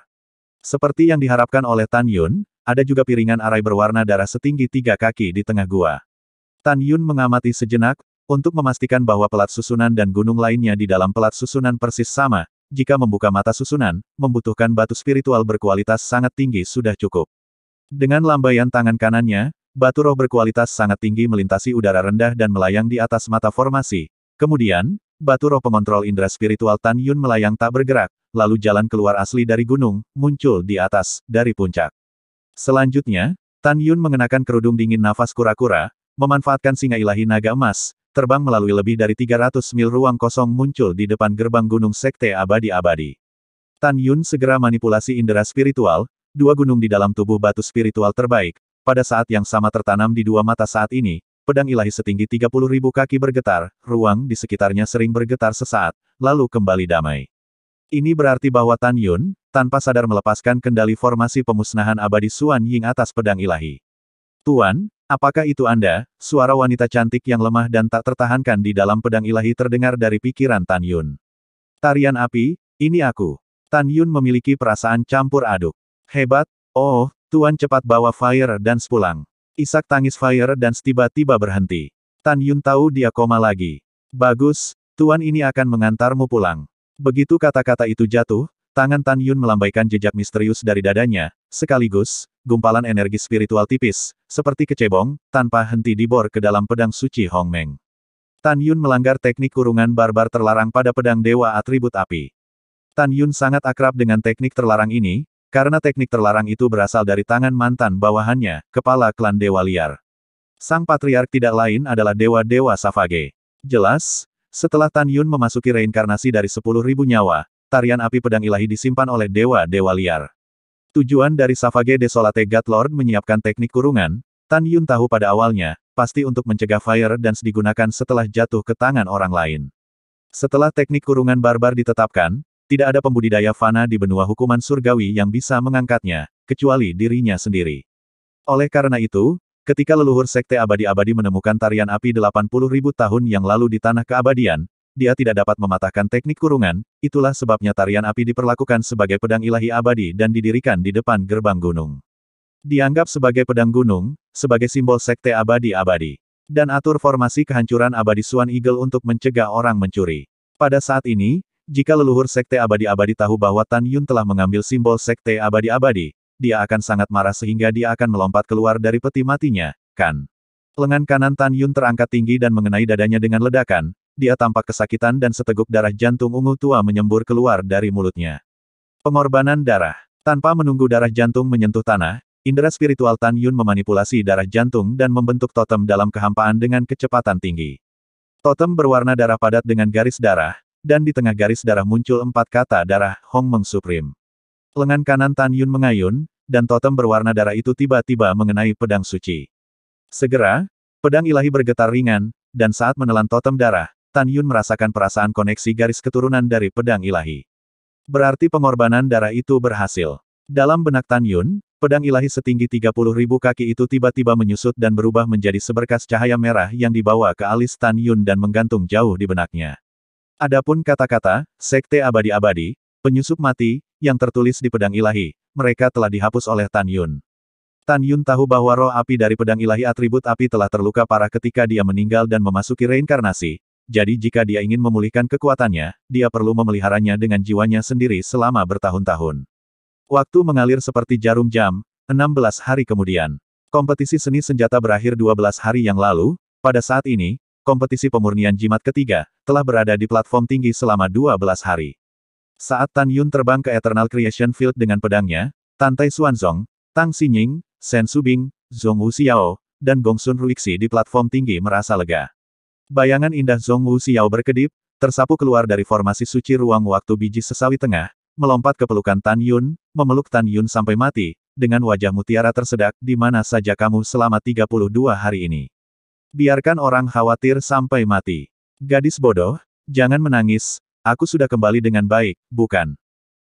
A: Seperti yang diharapkan oleh Tan Yun, ada juga piringan arai berwarna darah setinggi 3 kaki di tengah gua. Tan Yun mengamati sejenak, untuk memastikan bahwa pelat susunan dan gunung lainnya di dalam pelat susunan persis sama, jika membuka mata susunan, membutuhkan batu spiritual berkualitas sangat tinggi sudah cukup. Dengan lambaian tangan kanannya, batu roh berkualitas sangat tinggi melintasi udara rendah dan melayang di atas mata formasi. Kemudian, batu roh pengontrol indera spiritual Tan Yun melayang tak bergerak, lalu jalan keluar asli dari gunung, muncul di atas, dari puncak. Selanjutnya, Tan Yun mengenakan kerudung dingin nafas kura-kura, memanfaatkan singa ilahi naga emas, terbang melalui lebih dari 300 mil ruang kosong muncul di depan gerbang gunung Sekte Abadi-Abadi. Tan Yun segera manipulasi indera spiritual, 2 gunung di dalam tubuh batu spiritual terbaik, pada saat yang sama tertanam di 2 mata saat ini, pedang ilahi setinggi 30.000 kaki bergetar, ruang di sekitarnya sering bergetar sesaat, lalu kembali damai. Ini berarti bahwa Tan Yun, tanpa sadar melepaskan kendali formasi pemusnahan abadi Xuan Ying atas pedang ilahi. Tuan, apakah itu Anda? Suara wanita cantik yang lemah dan tak tertahankan di dalam pedang ilahi terdengar dari pikiran Tan Yun. Tarian api, ini aku. Tan Yun memiliki perasaan campur aduk. Hebat, oh, Tuan cepat bawa Fire Dance pulang. Isak tangis Fire Dance tiba-tiba berhenti. Tan Yun tahu dia koma lagi. Bagus, Tuan ini akan mengantarmu pulang. Begitu kata-kata itu jatuh, Tangan Tan Yun melambaikan jejak misterius dari dadanya, sekaligus, gumpalan energi spiritual tipis, seperti kecebong, tanpa henti dibor ke dalam pedang suci Hong Meng. Tan Yun melanggar teknik kurungan barbar terlarang pada pedang dewa atribut api. Tan Yun sangat akrab dengan teknik terlarang ini, karena teknik terlarang itu berasal dari tangan mantan bawahannya, kepala klan Dewa Liar. Sang patriark tidak lain adalah dewa-dewa Savage. Jelas, setelah Tan Yun memasuki reinkarnasi dari 10.000 nyawa, tarian api pedang ilahi disimpan oleh dewa-dewa liar. Tujuan dari Savage Desolate God Lord menyiapkan teknik kurungan, Tan Yun tahu pada awalnya, pasti untuk mencegah Fire Dance digunakan setelah jatuh ke tangan orang lain. Setelah teknik kurungan barbar ditetapkan, tidak ada pembudidaya fana di benua hukuman surgawi yang bisa mengangkatnya, kecuali dirinya sendiri. Oleh karena itu, ketika leluhur Sekte Abadi-Abadi menemukan tarian api 80.000 tahun yang lalu di tanah keabadian, dia tidak dapat mematahkan teknik kurungan, itulah sebabnya tarian api diperlakukan sebagai pedang ilahi abadi dan didirikan di depan gerbang gunung. Dianggap sebagai pedang gunung, sebagai simbol Sekte Abadi-Abadi. Dan atur formasi kehancuran abadi Swan Eagle untuk mencegah orang mencuri. Pada saat ini, jika leluhur Sekte Abadi-Abadi tahu bahwa Tan Yun telah mengambil simbol Sekte Abadi-Abadi, dia akan sangat marah sehingga dia akan melompat keluar dari peti matinya, kan? Lengan kanan Tan Yun terangkat tinggi dan mengenai dadanya dengan ledakan, dia tampak kesakitan dan seteguk darah jantung ungu tua menyembur keluar dari mulutnya. Pengorbanan darah. Tanpa menunggu darah jantung menyentuh tanah, indera spiritual Tan Yun memanipulasi darah jantung dan membentuk totem dalam kehampaan dengan kecepatan tinggi. Totem berwarna darah padat dengan garis darah, dan di tengah garis darah muncul 4 kata darah, Hong Meng Supreme. Lengan kanan Tan Yun mengayun, dan totem berwarna darah itu tiba-tiba mengenai pedang suci. Segera, pedang ilahi bergetar ringan, dan saat menelan totem darah, Tan Yun merasakan perasaan koneksi garis keturunan dari pedang ilahi. Berarti pengorbanan darah itu berhasil. Dalam benak Tan Yun, pedang ilahi setinggi 30.000 kaki itu tiba-tiba menyusut dan berubah menjadi seberkas cahaya merah yang dibawa ke alis Tan Yun dan menggantung jauh di benaknya. Adapun kata-kata, Sekte Abadi-Abadi, penyusup mati, yang tertulis di pedang ilahi, mereka telah dihapus oleh Tan Yun. Tan Yun tahu bahwa roh api dari pedang ilahi atribut api telah terluka parah ketika dia meninggal dan memasuki reinkarnasi, jadi jika dia ingin memulihkan kekuatannya, dia perlu memeliharanya dengan jiwanya sendiri selama bertahun-tahun. Waktu mengalir seperti jarum jam, 16 hari kemudian. Kompetisi seni senjata berakhir 12 hari yang lalu, pada saat ini, kompetisi pemurnian jimat ketiga, telah berada di platform tinggi selama 12 hari. Saat Tan Yun terbang ke Eternal Creation Field dengan pedangnya, Tantai Xuanzong, Tang Xinying, Shen Subing, Zhong Wuxiao, dan Gongsun Ruixi di platform tinggi merasa lega. Bayangan indah Zhong Wuxiao berkedip, tersapu keluar dari formasi suci ruang waktu biji sesawi tengah, melompat ke pelukan Tan Yun, memeluk Tan Yun sampai mati, dengan wajah mutiara tersedak, di mana saja kamu selama 32 hari ini. Biarkan orang khawatir sampai mati. Gadis bodoh, jangan menangis, aku sudah kembali dengan baik, bukan?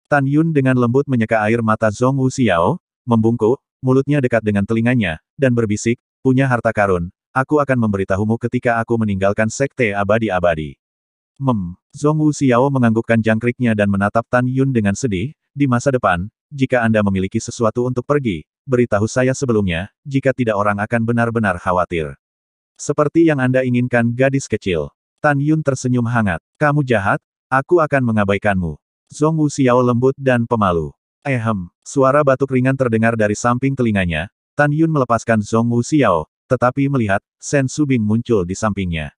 A: Tan Yun dengan lembut menyeka air mata Zhong Wuxiao, membungkuk, mulutnya dekat dengan telinganya, dan berbisik, punya harta karun, aku akan memberitahumu ketika aku meninggalkan Sekte Abadi-Abadi. Zhong Wuxiao menganggukkan jangkriknya dan menatap Tan Yun dengan sedih, di masa depan, jika Anda memiliki sesuatu untuk pergi, beritahu saya sebelumnya, jika tidak orang akan benar-benar khawatir. Seperti yang Anda inginkan gadis kecil. Tan Yun tersenyum hangat. Kamu jahat, aku akan mengabaikanmu. Zhong Wuxiao lembut dan pemalu. Suara batuk ringan terdengar dari samping telinganya. Tan Yun melepaskan Zhong Wuxiao, tetapi melihat, Shen Subing muncul di sampingnya.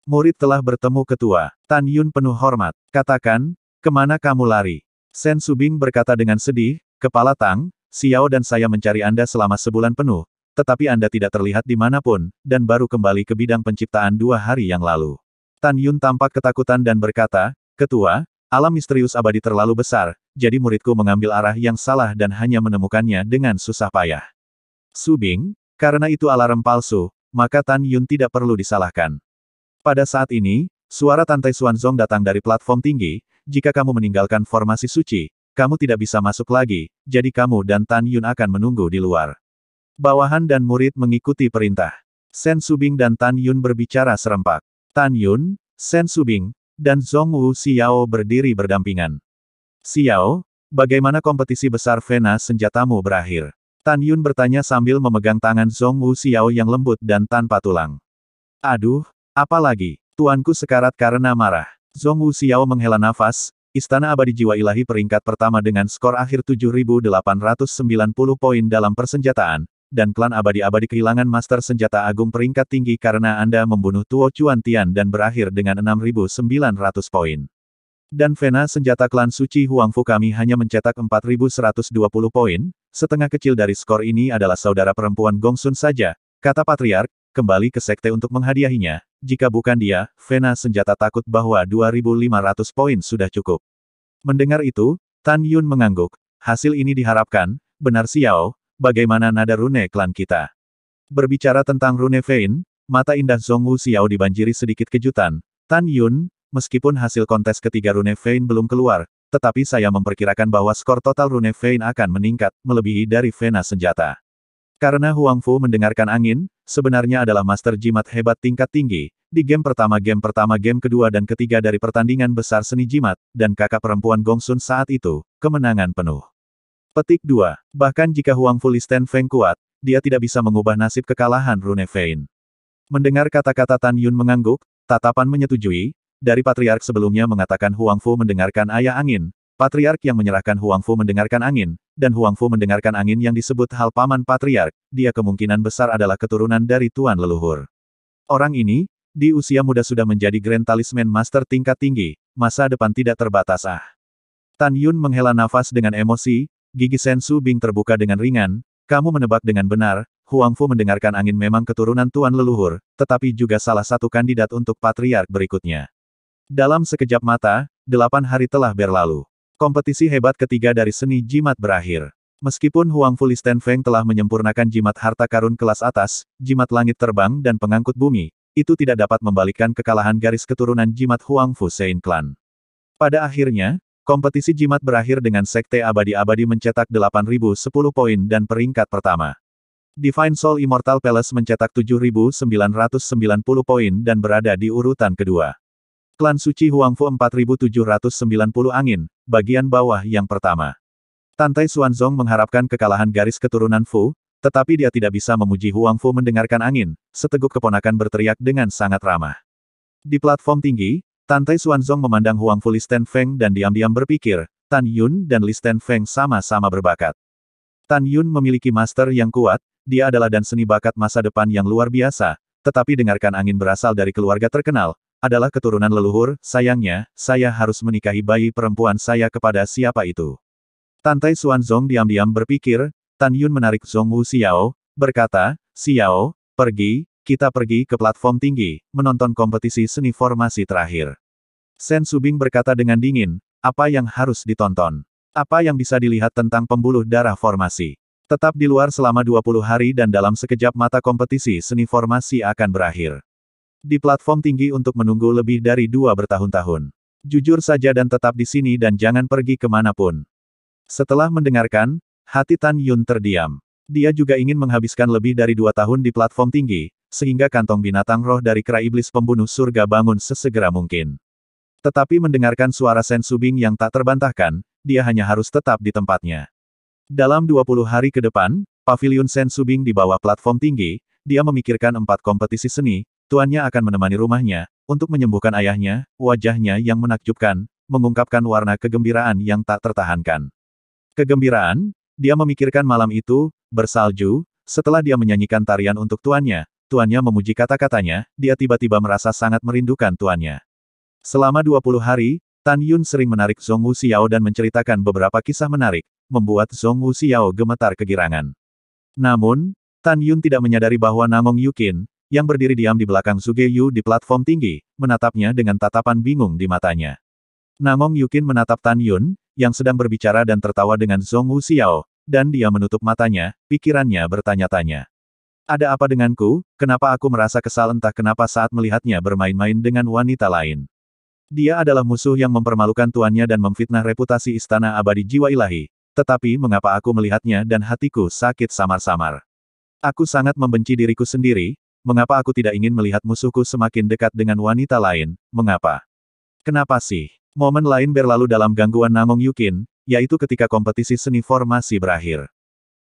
A: Murid telah bertemu ketua. Tan Yun penuh hormat. Katakan, kemana kamu lari? Shen Subing berkata dengan sedih, Kepala Tang, Xiao dan saya mencari Anda selama sebulan penuh, tetapi Anda tidak terlihat dimanapun, dan baru kembali ke bidang penciptaan 2 hari yang lalu. Tan Yun tampak ketakutan dan berkata, Ketua, alam misterius abadi terlalu besar, jadi muridku mengambil arah yang salah dan hanya menemukannya dengan susah payah. Subing, karena itu alarm palsu, maka Tan Yun tidak perlu disalahkan. Pada saat ini, suara Tantai Xuanzong datang dari platform tinggi, jika kamu meninggalkan formasi suci, kamu tidak bisa masuk lagi, jadi kamu dan Tan Yun akan menunggu di luar. Bawahan dan murid mengikuti perintah. Shen Subing dan Tan Yun berbicara serempak. Tan Yun, Shen Subing, dan Zhong Wuxiao berdiri berdampingan. Xiao, bagaimana kompetisi besar Vena senjatamu berakhir? Tan Yun bertanya sambil memegang tangan Zhong Wuxiao yang lembut dan tanpa tulang. Aduh, apa lagi? Tuanku sekarat karena marah. Zhong Wuxiao menghela nafas, Istana Abadi Jiwa Ilahi peringkat pertama dengan skor akhir 7.890 poin dalam persenjataan, dan klan Abadi-Abadi kehilangan Master Senjata Agung peringkat tinggi karena Anda membunuh Tuo Chuan Tian dan berakhir dengan 6.900 poin. Dan Vena Senjata Klan Suci Huangfu kami hanya mencetak 4.120 poin, setengah kecil dari skor ini adalah saudara perempuan Gongsun saja, kata Patriark, kembali ke sekte untuk menghadiahinya, jika bukan dia, Vena Senjata takut bahwa 2.500 poin sudah cukup. Mendengar itu, Tan Yun mengangguk, hasil ini diharapkan, benar Xiao, bagaimana nada rune klan kita? Berbicara tentang rune Vein, mata indah Zhongwu Xiao dibanjiri sedikit kejutan, Tan Yun, meskipun hasil kontes ketiga rune Vein belum keluar, tetapi saya memperkirakan bahwa skor total rune Vein akan meningkat, melebihi dari Vena Senjata. Karena Huangfu mendengarkan angin, sebenarnya adalah master jimat hebat tingkat tinggi, di game pertama, game kedua dan ketiga dari pertandingan besar seni jimat, dan kakak perempuan Gongsun saat itu, kemenangan penuh. Petik 2. Bahkan jika Huangfu Listen Feng kuat, dia tidak bisa mengubah nasib kekalahan rune Vein. Mendengar kata-kata Tan Yun mengangguk, tatapan menyetujui, dari Patriark sebelumnya mengatakan Huangfu mendengarkan ayah angin, Patriark yang menyerahkan Huangfu mendengarkan angin, dan Huangfu mendengarkan angin yang disebut hal paman Patriark, dia kemungkinan besar adalah keturunan dari Tuan Leluhur. Orang ini, di usia muda sudah menjadi Grand Talisman Master tingkat tinggi, masa depan tidak terbatas Tan Yun menghela nafas dengan emosi, gigi Sensu Bing terbuka dengan ringan, kamu menebak dengan benar, Huangfu mendengarkan angin memang keturunan Tuan Leluhur, tetapi juga salah satu kandidat untuk Patriark berikutnya. Dalam sekejap mata, 8 hari telah berlalu. Kompetisi hebat ketiga dari seni jimat berakhir. Meskipun Huangfu Listen Feng telah menyempurnakan jimat harta karun kelas atas, jimat langit terbang dan pengangkut bumi, itu tidak dapat membalikkan kekalahan garis keturunan jimat Huangfu Sein Clan. Pada akhirnya, kompetisi jimat berakhir dengan Sekte Abadi-Abadi mencetak 8.010 poin dan peringkat pertama. Divine Soul Immortal Palace mencetak 7.990 poin dan berada di urutan kedua. Klan Suci Huangfu 4.790 angin, bagian bawah yang pertama. Tantai Xuanzong mengharapkan kekalahan garis keturunan Fu, tetapi dia tidak bisa memuji Huangfu mendengarkan angin, seteguk keponakan berteriak dengan sangat ramah. Di platform tinggi, Tantai Xuanzong memandang Huangfu Listen Feng dan diam-diam berpikir, Tan Yun dan Listen Feng sama-sama berbakat. Tan Yun memiliki master yang kuat, dia adalah dan seni bakat masa depan yang luar biasa, tetapi dengarkan angin berasal dari keluarga terkenal, adalah keturunan leluhur, sayangnya, saya harus menikahi bayi perempuan saya kepada siapa itu. Tantai Xuanzong diam-diam berpikir, Tan Yun menarik Zhongwu Xiao, berkata, Xiao, pergi, kita pergi ke platform tinggi, menonton kompetisi seni formasi terakhir. Sen Subing berkata dengan dingin, apa yang harus ditonton? Apa yang bisa dilihat tentang pembuluh darah formasi? Tetap di luar selama 20 hari dan dalam sekejap mata kompetisi seni formasi akan berakhir. Di platform tinggi untuk menunggu lebih dari 2 bertahun-tahun. Jujur saja dan tetap di sini dan jangan pergi kemanapun. Setelah mendengarkan, hati Tan Yun terdiam. Dia juga ingin menghabiskan lebih dari 2 tahun di platform tinggi, sehingga kantong binatang roh dari kera iblis pembunuh surga bangun sesegera mungkin. Tetapi mendengarkan suara Sen Subing yang tak terbantahkan, dia hanya harus tetap di tempatnya. Dalam 20 hari ke depan, pavilion Sen Subing di bawah platform tinggi, dia memikirkan 4 kompetisi seni, tuannya akan menemani rumahnya, untuk menyembuhkan ayahnya, wajahnya yang menakjubkan, mengungkapkan warna kegembiraan yang tak tertahankan. Kegembiraan, dia memikirkan malam itu, bersalju, setelah dia menyanyikan tarian untuk tuannya memuji kata-katanya, dia tiba-tiba merasa sangat merindukan tuannya. Selama 20 hari, Tan Yun sering menarik Zhongwu Xiao dan menceritakan beberapa kisah menarik, membuat Zhongwu Xiao gemetar kegirangan. Namun, Tan Yun tidak menyadari bahwa Namong Yukin, yang berdiri diam di belakang Zhuge Yu di platform tinggi, menatapnya dengan tatapan bingung di matanya. Namong Yukin menatap Tan Yun, yang sedang berbicara dan tertawa dengan Zhongwu Xiao, dan dia menutup matanya, pikirannya bertanya-tanya. Ada apa denganku, kenapa aku merasa kesal entah kenapa saat melihatnya bermain-main dengan wanita lain. Dia adalah musuh yang mempermalukan tuannya dan memfitnah reputasi Istana Abadi Jiwa Ilahi, tetapi mengapa aku melihatnya dan hatiku sakit samar-samar. Aku sangat membenci diriku sendiri, mengapa aku tidak ingin melihat musuhku semakin dekat dengan wanita lain, mengapa? Kenapa sih? Momen lain berlalu dalam gangguan Namong Yukin, yaitu ketika kompetisi seni formasi berakhir.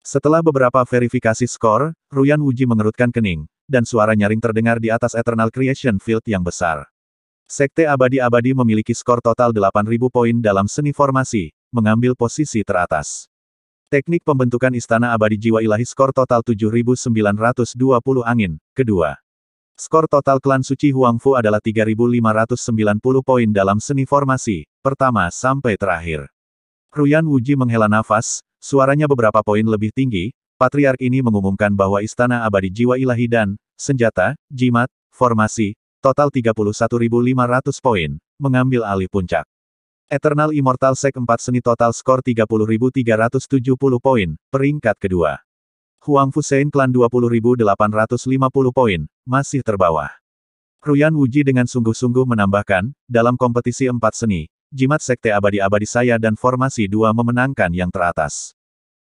A: Setelah beberapa verifikasi skor, Ruyan Wuji mengerutkan kening, dan suara nyaring terdengar di atas Eternal Creation Field yang besar. Sekte Abadi-Abadi memiliki skor total 8.000 poin dalam seni formasi, mengambil posisi teratas. Teknik pembentukan Istana Abadi Jiwa Ilahi skor total 7.920 angin, kedua. Skor total klan suci Huangfu adalah 3.590 poin dalam seni formasi, pertama sampai terakhir. Ruyan Wuji menghela nafas, suaranya beberapa poin lebih tinggi, Patriark ini mengumumkan bahwa Istana Abadi Jiwa Ilahi dan senjata, jimat, formasi, total 31.500 poin, mengambil alih puncak. Eternal Immortal Sek 4 Seni total skor 30.370 poin, peringkat kedua. Huangfu Sein Clan 20.850 poin, masih terbawah. Ruyan Wuji dengan sungguh-sungguh menambahkan, dalam kompetisi 4 seni, jimat Sekte Abadi-Abadi saya dan formasi 2 memenangkan yang teratas.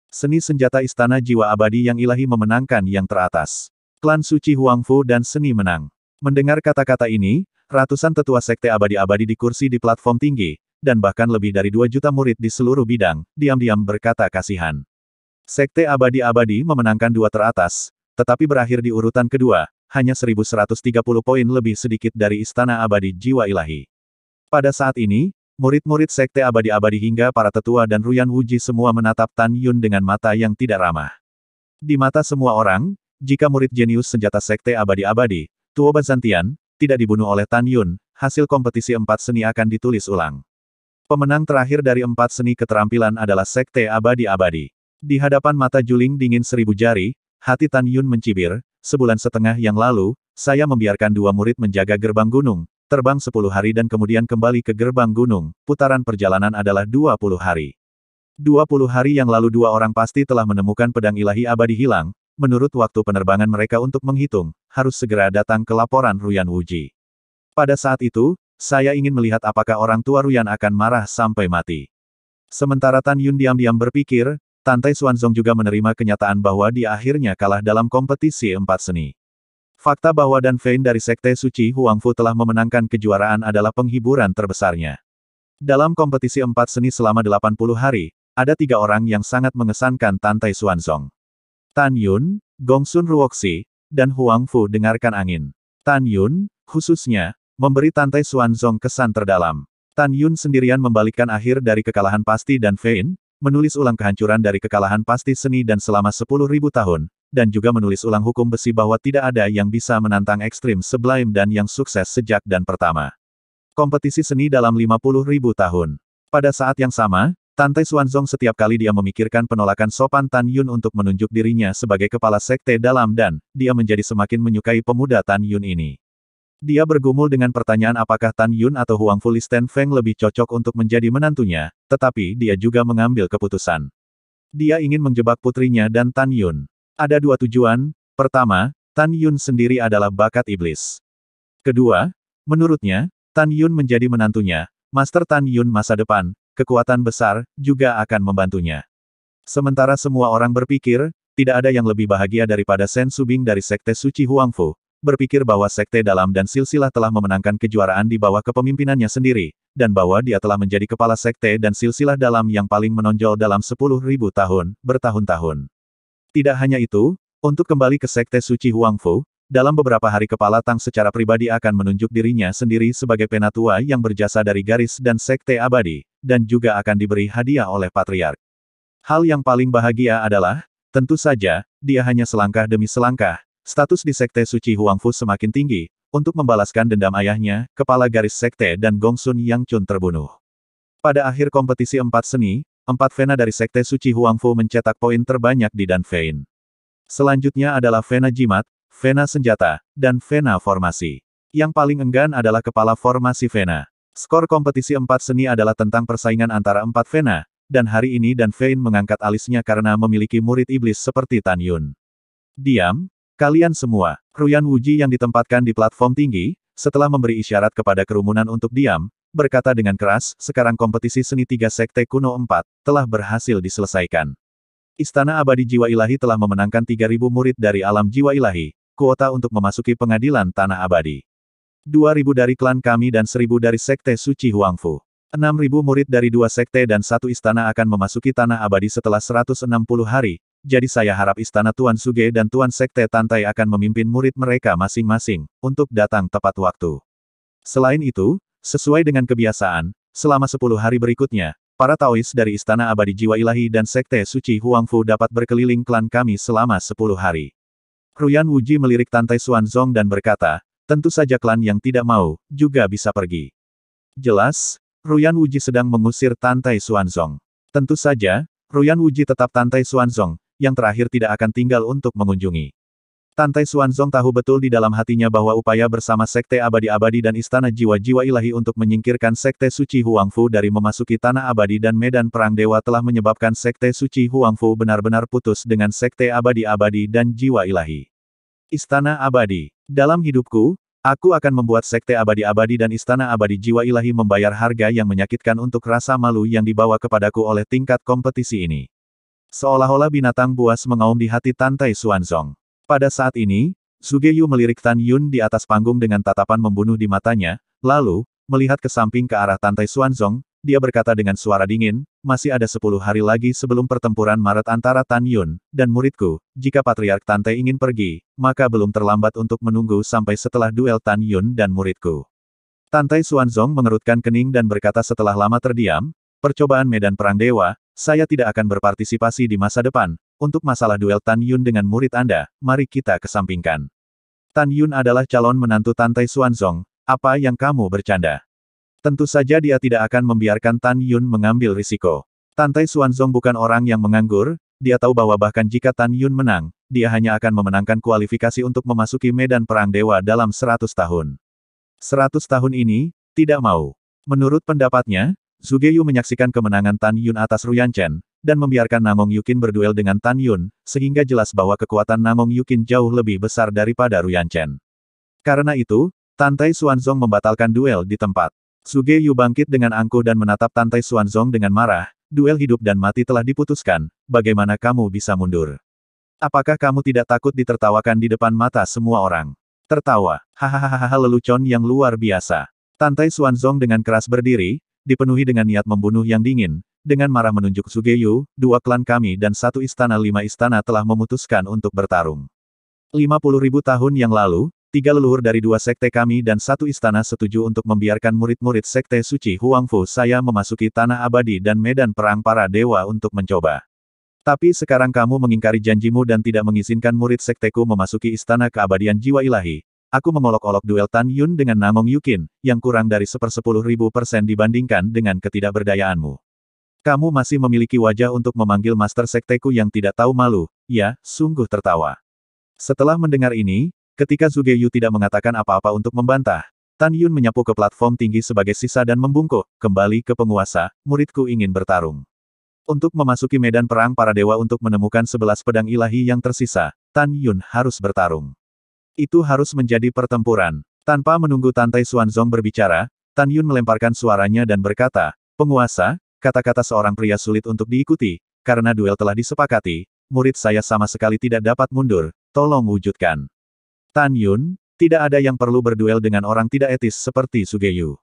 A: Seni senjata Istana Jiwa Abadi yang ilahi memenangkan yang teratas. Klan suci Huangfu dan seni menang. Mendengar kata-kata ini, ratusan tetua Sekte Abadi-Abadi di kursi di platform tinggi, dan bahkan lebih dari 2 juta murid di seluruh bidang, diam-diam berkata kasihan. Sekte Abadi-Abadi memenangkan 2 teratas, tetapi berakhir di urutan kedua, hanya 1.130 poin lebih sedikit dari Istana Abadi Jiwa Ilahi. Pada saat ini, murid-murid Sekte Abadi-Abadi hingga para tetua dan Ruyan Wuji semua menatap Tan Yun dengan mata yang tidak ramah. Di mata semua orang, jika murid jenius senjata Sekte Abadi-Abadi, Tuo Bazantian, tidak dibunuh oleh Tan Yun, hasil kompetisi 4 seni akan ditulis ulang. Pemenang terakhir dari 4 seni keterampilan adalah Sekte Abadi-Abadi. Di hadapan mata juling dingin 1000 jari, hati Tan Yun mencibir, sebulan setengah yang lalu, saya membiarkan 2 murid menjaga gerbang gunung, terbang 10 hari dan kemudian kembali ke gerbang gunung, putaran perjalanan adalah 20 hari. 20 hari yang lalu 2 orang pasti telah menemukan pedang ilahi abadi hilang, menurut waktu penerbangan mereka untuk menghitung, harus segera datang ke laporan Ruyan Wuji. Pada saat itu, saya ingin melihat apakah orang tua Ruyan akan marah sampai mati. Sementara Tan Yun diam-diam berpikir, Tantai Xuanzong juga menerima kenyataan bahwa dia akhirnya kalah dalam kompetisi 4 seni. Fakta bahwa Dan Fein dari Sekte Suci Huangfu telah memenangkan kejuaraan adalah penghiburan terbesarnya. Dalam kompetisi 4 seni selama 80 hari, ada 3 orang yang sangat mengesankan Tantai Xuanzong. Tan Yun, Gongsun Ruoxi, dan Huangfu dengarkan angin. Tan Yun, khususnya, memberi Tantai Xuanzong kesan terdalam. Tan Yun sendirian membalikkan akhir dari kekalahan pasti Dan Fein, menulis ulang kehancuran dari kekalahan pasti seni dan selama 10.000 tahun, dan juga menulis ulang hukum besi bahwa tidak ada yang bisa menantang ekstrim Sublime dan yang sukses sejak dan pertama. Kompetisi seni dalam 50.000 tahun. Pada saat yang sama, Tantai Xuanzong setiap kali dia memikirkan penolakan sopan Tan Yun untuk menunjuk dirinya sebagai kepala sekte dalam dan, dia menjadi semakin menyukai pemuda Tan Yun ini. Dia bergumul dengan pertanyaan apakah Tan Yun atau Huangfu Listen Feng lebih cocok untuk menjadi menantunya, tetapi dia juga mengambil keputusan. Dia ingin menjebak putrinya dan Tan Yun. Ada 2 tujuan, pertama, Tan Yun sendiri adalah bakat iblis. Kedua, menurutnya, Tan Yun menjadi menantunya, Master Tan Yun masa depan, kekuatan besar, juga akan membantunya. Sementara semua orang berpikir, tidak ada yang lebih bahagia daripada Shen Subing dari Sekte Suci Huangfu, berpikir bahwa Sekte Dalam dan Silsilah telah memenangkan kejuaraan di bawah kepemimpinannya sendiri, dan bahwa dia telah menjadi kepala Sekte dan Silsilah Dalam yang paling menonjol dalam 10.000 tahun, bertahun-tahun. Tidak hanya itu, untuk kembali ke Sekte Suci Huangfu, dalam beberapa hari Kepala Tang secara pribadi akan menunjuk dirinya sendiri sebagai penatua yang berjasa dari garis dan Sekte Abadi, dan juga akan diberi hadiah oleh Patriark. Hal yang paling bahagia adalah, tentu saja, dia hanya selangkah demi selangkah, status di Sekte Suci Huangfu semakin tinggi, untuk membalaskan dendam ayahnya, kepala garis Sekte dan Gongsun Yang Chun terbunuh. Pada akhir kompetisi 4 seni, 4 Vena dari Sekte Suci Huangfu mencetak poin terbanyak di Dan Fein. Selanjutnya adalah Vena Jimat, Vena Senjata, dan Vena Formasi. Yang paling enggan adalah kepala formasi Vena. Skor kompetisi 4 seni adalah tentang persaingan antara 4 Vena, dan hari ini Dan Fein mengangkat alisnya karena memiliki murid iblis seperti Tan Yun. Diam, kalian semua. Ruyan Wuji yang ditempatkan di platform tinggi, setelah memberi isyarat kepada kerumunan untuk diam, berkata dengan keras, sekarang kompetisi seni 3 Sekte Kuno 4, telah berhasil diselesaikan. Istana Abadi Jiwa Ilahi telah memenangkan 3.000 murid dari alam jiwa ilahi, kuota untuk memasuki pengadilan Tanah Abadi. 2.000 dari klan kami dan 1.000 dari Sekte Suci Huangfu. 6.000 murid dari 2 sekte dan 1 istana akan memasuki Tanah Abadi setelah 160 hari, jadi saya harap Istana Tuan Suge dan Tuan Sekte Tantai akan memimpin murid mereka masing-masing, untuk datang tepat waktu. Selain itu, sesuai dengan kebiasaan, selama 10 hari berikutnya, para Taois dari Istana Abadi Jiwa Ilahi dan Sekte Suci Huangfu dapat berkeliling klan kami selama 10 hari. Ruyan Wuji melirik Tantai Xuanzong dan berkata, tentu saja klan yang tidak mau, juga bisa pergi. Jelas, Ruyan Wuji sedang mengusir Tantai Xuanzong. Tentu saja, Ruyan Wuji tetap Tantai Xuanzong, yang terakhir tidak akan tinggal untuk mengunjungi. Tantai Xuanzong tahu betul di dalam hatinya bahwa upaya bersama Sekte Abadi-Abadi dan Istana Jiwa-Jiwa Ilahi untuk menyingkirkan Sekte Suci Huangfu dari memasuki Tanah Abadi dan Medan Perang Dewa telah menyebabkan Sekte Suci Huangfu benar-benar putus dengan Sekte Abadi-Abadi dan Jiwa Ilahi. Istana Abadi. Dalam hidupku, aku akan membuat Sekte Abadi-Abadi dan Istana Abadi Jiwa Ilahi membayar harga yang menyakitkan untuk rasa malu yang dibawa kepadaku oleh tingkat kompetisi ini. Seolah-olah binatang buas mengaum di hati Tantai Xuanzong. Pada saat ini, Zhuge Yu melirik Tan Yun di atas panggung dengan tatapan membunuh di matanya, lalu, melihat ke samping ke arah Tantai Xuanzong, dia berkata dengan suara dingin, masih ada 10 hari lagi sebelum pertempuran Maret antara Tan Yun dan muridku. Jika Patriark Tantai ingin pergi, maka belum terlambat untuk menunggu sampai setelah duel Tan Yun dan muridku. Tantai Xuanzong mengerutkan kening dan berkata setelah lama terdiam, percobaan medan perang dewa, saya tidak akan berpartisipasi di masa depan. Untuk masalah duel Tan Yun dengan murid Anda, mari kita kesampingkan. Tan Yun adalah calon menantu Tantai Xuanzong, apa yang kamu bercanda? Tentu saja dia tidak akan membiarkan Tan Yun mengambil risiko. Tantai Xuanzong bukan orang yang menganggur, dia tahu bahwa bahkan jika Tan Yun menang, dia hanya akan memenangkan kualifikasi untuk memasuki medan perang dewa dalam 100 tahun. 100 tahun ini, tidak mau. Menurut pendapatnya, Zhuge Yu menyaksikan kemenangan Tan Yun atas Ruyan Chen, dan membiarkan Namong Yukin berduel dengan Tan Yun, sehingga jelas bahwa kekuatan Namong Yukin jauh lebih besar daripada Ruyan Chen. Karena itu, Tantai Xuanzong membatalkan duel di tempat. Zhuge Yu bangkit dengan angkuh dan menatap Tantai Xuanzong dengan marah, duel hidup dan mati telah diputuskan, bagaimana kamu bisa mundur? Apakah kamu tidak takut ditertawakan di depan mata semua orang? Tertawa, hahaha lelucon yang luar biasa. Tantai Xuanzong dengan keras berdiri, dipenuhi dengan niat membunuh yang dingin, dengan marah menunjuk Zhuge Yu, 2 klan kami dan 1 istana 5 istana telah memutuskan untuk bertarung. 50.000 tahun yang lalu, 3 leluhur dari 2 sekte kami dan 1 istana setuju untuk membiarkan murid-murid sekte suci Huangfu saya memasuki tanah abadi dan medan perang para dewa untuk mencoba. Tapi sekarang kamu mengingkari janjimu dan tidak mengizinkan murid sekteku memasuki istana keabadian jiwa ilahi. Aku mengolok-olok duel Tan Yun dengan Namong Yukin, yang kurang dari 1/10.000% dibandingkan dengan ketidakberdayaanmu. Kamu masih memiliki wajah untuk memanggil master sekteku yang tidak tahu malu, ya, sungguh tertawa. Setelah mendengar ini, ketika Zhuge Yu tidak mengatakan apa-apa untuk membantah, Tan Yun menyapu ke platform tinggi sebagai sisa dan membungkuk, kembali ke penguasa, muridku ingin bertarung. Untuk memasuki medan perang para dewa untuk menemukan 11 pedang ilahi yang tersisa, Tan Yun harus bertarung. Itu harus menjadi pertempuran. Tanpa menunggu Tantai Xuanzong berbicara, Tan Yun melemparkan suaranya dan berkata, penguasa, kata-kata seorang pria sulit untuk diikuti, karena duel telah disepakati, murid saya sama sekali tidak dapat mundur, tolong wujudkan. Tan Yun, tidak ada yang perlu berduel dengan orang tidak etis seperti Zhuge Yu.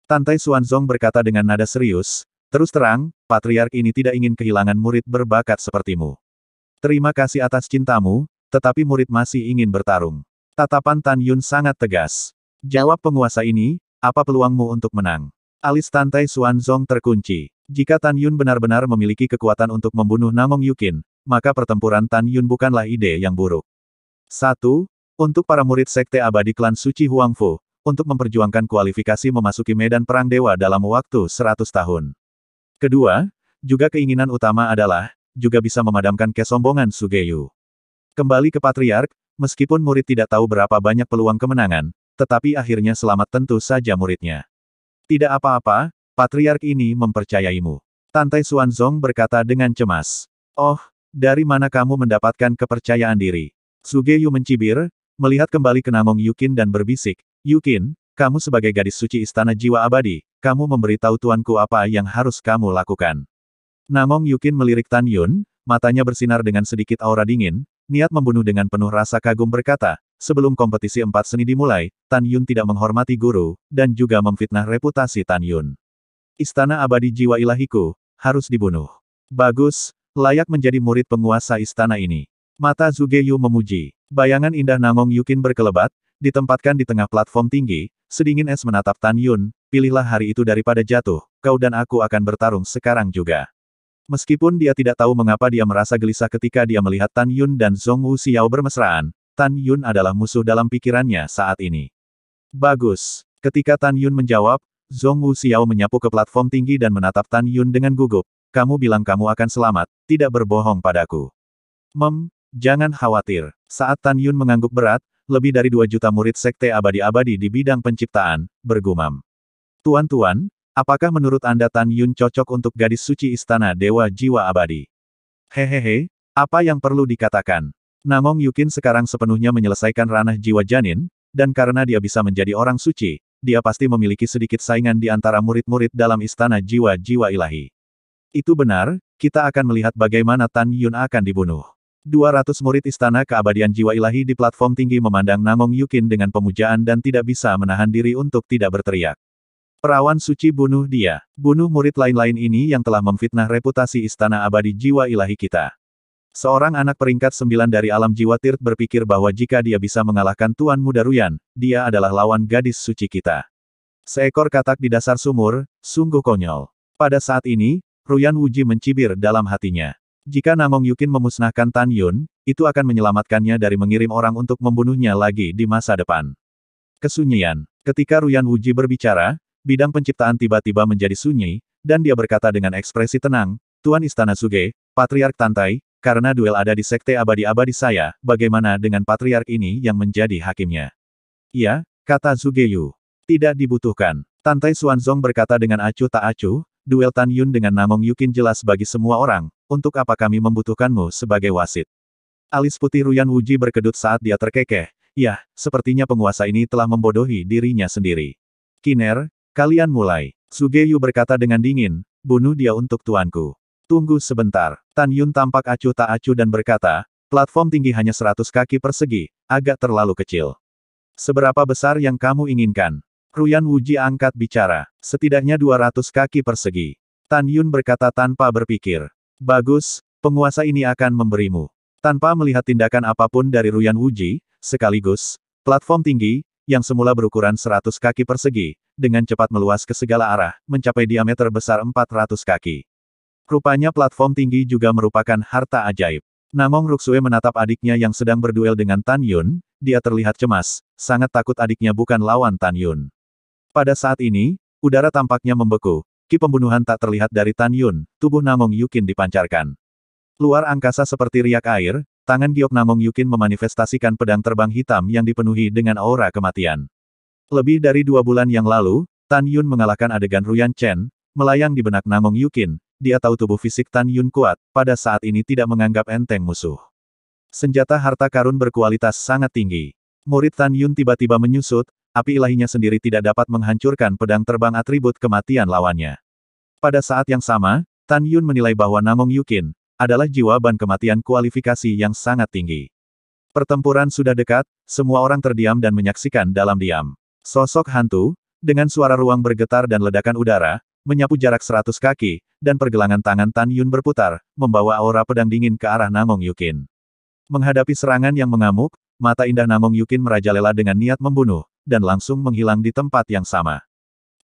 A: Tantai Xuanzong berkata dengan nada serius, terus terang, patriark ini tidak ingin kehilangan murid berbakat sepertimu. Terima kasih atas cintamu, tetapi murid masih ingin bertarung. Tatapan Tan Yun sangat tegas. Jawab penguasa ini, apa peluangmu untuk menang? Alis Tantai Xuanzong terkunci. Jika Tan Yun benar-benar memiliki kekuatan untuk membunuh Namong Yukin, maka pertempuran Tan Yun bukanlah ide yang buruk. 1. Untuk para murid Sekte Abadi Klan Suci Huangfu, untuk memperjuangkan kualifikasi memasuki medan perang dewa dalam waktu 100 tahun. Kedua, juga keinginan utama adalah, juga bisa memadamkan kesombongan Zhuge Yu. Kembali ke Patriark, meskipun murid tidak tahu berapa banyak peluang kemenangan, tetapi akhirnya selamat tentu saja muridnya. Tidak apa-apa, Patriark ini mempercayaimu. Tantai Xuanzong berkata dengan cemas. Oh, dari mana kamu mendapatkan kepercayaan diri? Zhuge Yu mencibir, melihat kembali ke Namong Yukin dan berbisik, Yukin, kamu sebagai gadis suci istana jiwa abadi, kamu memberitahu tuanku apa yang harus kamu lakukan. Namong Yukin melirik Tan Yun, matanya bersinar dengan sedikit aura dingin, niat membunuh dengan penuh rasa kagum berkata, sebelum kompetisi 4 seni dimulai, Tan Yun tidak menghormati guru, dan juga memfitnah reputasi Tan Yun. Istana abadi jiwa ilahiku, harus dibunuh. Bagus, layak menjadi murid penguasa istana ini. Mata Zhuge Yu memuji. Bayangan indah Namong Yukin berkelebat, ditempatkan di tengah platform tinggi, sedingin es menatap Tan Yun, pilihlah hari itu daripada jatuh, kau dan aku akan bertarung sekarang juga. Meskipun dia tidak tahu mengapa dia merasa gelisah ketika dia melihat Tan Yun dan Zhong Wu Xiao bermesraan, Tan Yun adalah musuh dalam pikirannya saat ini. Bagus. Ketika Tan Yun menjawab, Zhong Wu Xiao menyapu ke platform tinggi dan menatap Tan Yun dengan gugup. Kamu bilang kamu akan selamat, tidak berbohong padaku. Jangan khawatir. Saat Tan Yun mengangguk berat, lebih dari 2 juta murid Sekte Abadi-Abadi di bidang penciptaan, bergumam. Tuan-tuan, apakah menurut Anda Tan Yun cocok untuk gadis suci Istana Dewa Jiwa Abadi? Hehehe, apa yang perlu dikatakan? Namong Yukin sekarang sepenuhnya menyelesaikan ranah jiwa janin, dan karena dia bisa menjadi orang suci, dia pasti memiliki sedikit saingan di antara murid-murid dalam Istana Jiwa-Jiwa Ilahi. Itu benar, kita akan melihat bagaimana Tan Yun akan dibunuh. 200 murid Istana Keabadian Jiwa Ilahi di platform tinggi memandang Namong Yukin dengan pemujaan dan tidak bisa menahan diri untuk tidak berteriak. Perawan suci bunuh dia. Bunuh murid lain-lain ini yang telah memfitnah reputasi Istana Abadi Jiwa Ilahi kita. Seorang anak peringkat 9 dari alam jiwa Tirth berpikir bahwa jika dia bisa mengalahkan Tuan Muda Ruyan, dia adalah lawan gadis suci kita. Seekor katak di dasar sumur, sungguh konyol. Pada saat ini, Ruyan Wuji mencibir dalam hatinya. Jika Namong Yukin memusnahkan Tan Yun, itu akan menyelamatkannya dari mengirim orang untuk membunuhnya lagi di masa depan. Kesunyian. Ketika Ruyan Wuji berbicara, bidang penciptaan tiba-tiba menjadi sunyi, dan dia berkata dengan ekspresi tenang, Tuan Istana Suge, Patriark Tantai, karena duel ada di Sekte Abadi-Abadi saya, bagaimana dengan Patriark ini yang menjadi hakimnya? Iya, kata Zugeyu. Tidak dibutuhkan. Tantai Xuanzong berkata dengan acuh tak acuh, duel Tan Yun dengan Namong Yukin jelas bagi semua orang, untuk apa kami membutuhkanmu sebagai wasit? Alis putih Ruyan Wuji berkedut saat dia terkekeh. Yah, sepertinya penguasa ini telah membodohi dirinya sendiri. Kiner, kalian mulai. Sugeyu berkata dengan dingin, bunuh dia untuk tuanku. Tunggu sebentar. Tan Yun tampak acuh tak acuh dan berkata, platform tinggi hanya 100 kaki persegi, agak terlalu kecil. Seberapa besar yang kamu inginkan? Ruyan Wuji angkat bicara. Setidaknya 200 kaki persegi. Tan Yun berkata tanpa berpikir. Bagus, penguasa ini akan memberimu. Tanpa melihat tindakan apapun dari Ruyan Wuji, sekaligus, platform tinggi, yang semula berukuran 100 kaki persegi, dengan cepat meluas ke segala arah, mencapai diameter besar 400 kaki. Rupanya platform tinggi juga merupakan harta ajaib. Namong Ruksue menatap adiknya yang sedang berduel dengan Tan Yun, dia terlihat cemas, sangat takut adiknya bukan lawan Tan Yun. Pada saat ini, udara tampaknya membeku. Ki pembunuhan tak terlihat dari Tan Yun, tubuh Namong Yukin dipancarkan. Luar angkasa seperti riak air, tangan giok Namong Yukin memanifestasikan pedang terbang hitam yang dipenuhi dengan aura kematian. Lebih dari 2 bulan yang lalu, Tan Yun mengalahkan adegan Ruyan Chen, melayang di benak Namong Yukin, dia tahu tubuh fisik Tan Yun kuat, pada saat ini tidak menganggap enteng musuh. Senjata harta karun berkualitas sangat tinggi. Murid Tan Yun tiba-tiba menyusut, api ilahinya sendiri tidak dapat menghancurkan pedang terbang atribut kematian lawannya. Pada saat yang sama, Tan Yun menilai bahwa Namong Yukin adalah jiwa ban kematian kualifikasi yang sangat tinggi. Pertempuran sudah dekat, semua orang terdiam dan menyaksikan dalam diam. Sosok hantu, dengan suara ruang bergetar dan ledakan udara, menyapu jarak 100 kaki, dan pergelangan tangan Tan Yun berputar, membawa aura pedang dingin ke arah Namong Yukin. Menghadapi serangan yang mengamuk, mata indah Namong Yukin merajalela dengan niat membunuh, dan langsung menghilang di tempat yang sama.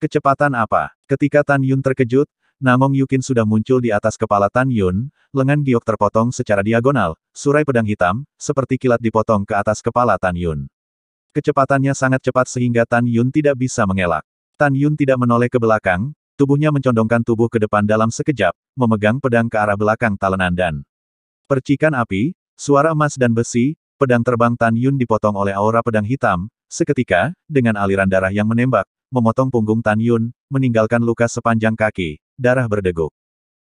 A: Kecepatan apa? Ketika Tan Yun terkejut, Namong Yukin sudah muncul di atas kepala Tan Yun, lengan giok terpotong secara diagonal, surai pedang hitam, seperti kilat dipotong ke atas kepala Tan Yun. Kecepatannya sangat cepat sehingga Tan Yun tidak bisa mengelak. Tan Yun tidak menoleh ke belakang, tubuhnya mencondongkan tubuh ke depan dalam sekejap, memegang pedang ke arah belakang talenan dan percikan api, suara emas dan besi, pedang terbang Tan Yun dipotong oleh aura pedang hitam, seketika, dengan aliran darah yang menembak, memotong punggung Tan Yun, meninggalkan luka sepanjang kaki, darah berdeguk.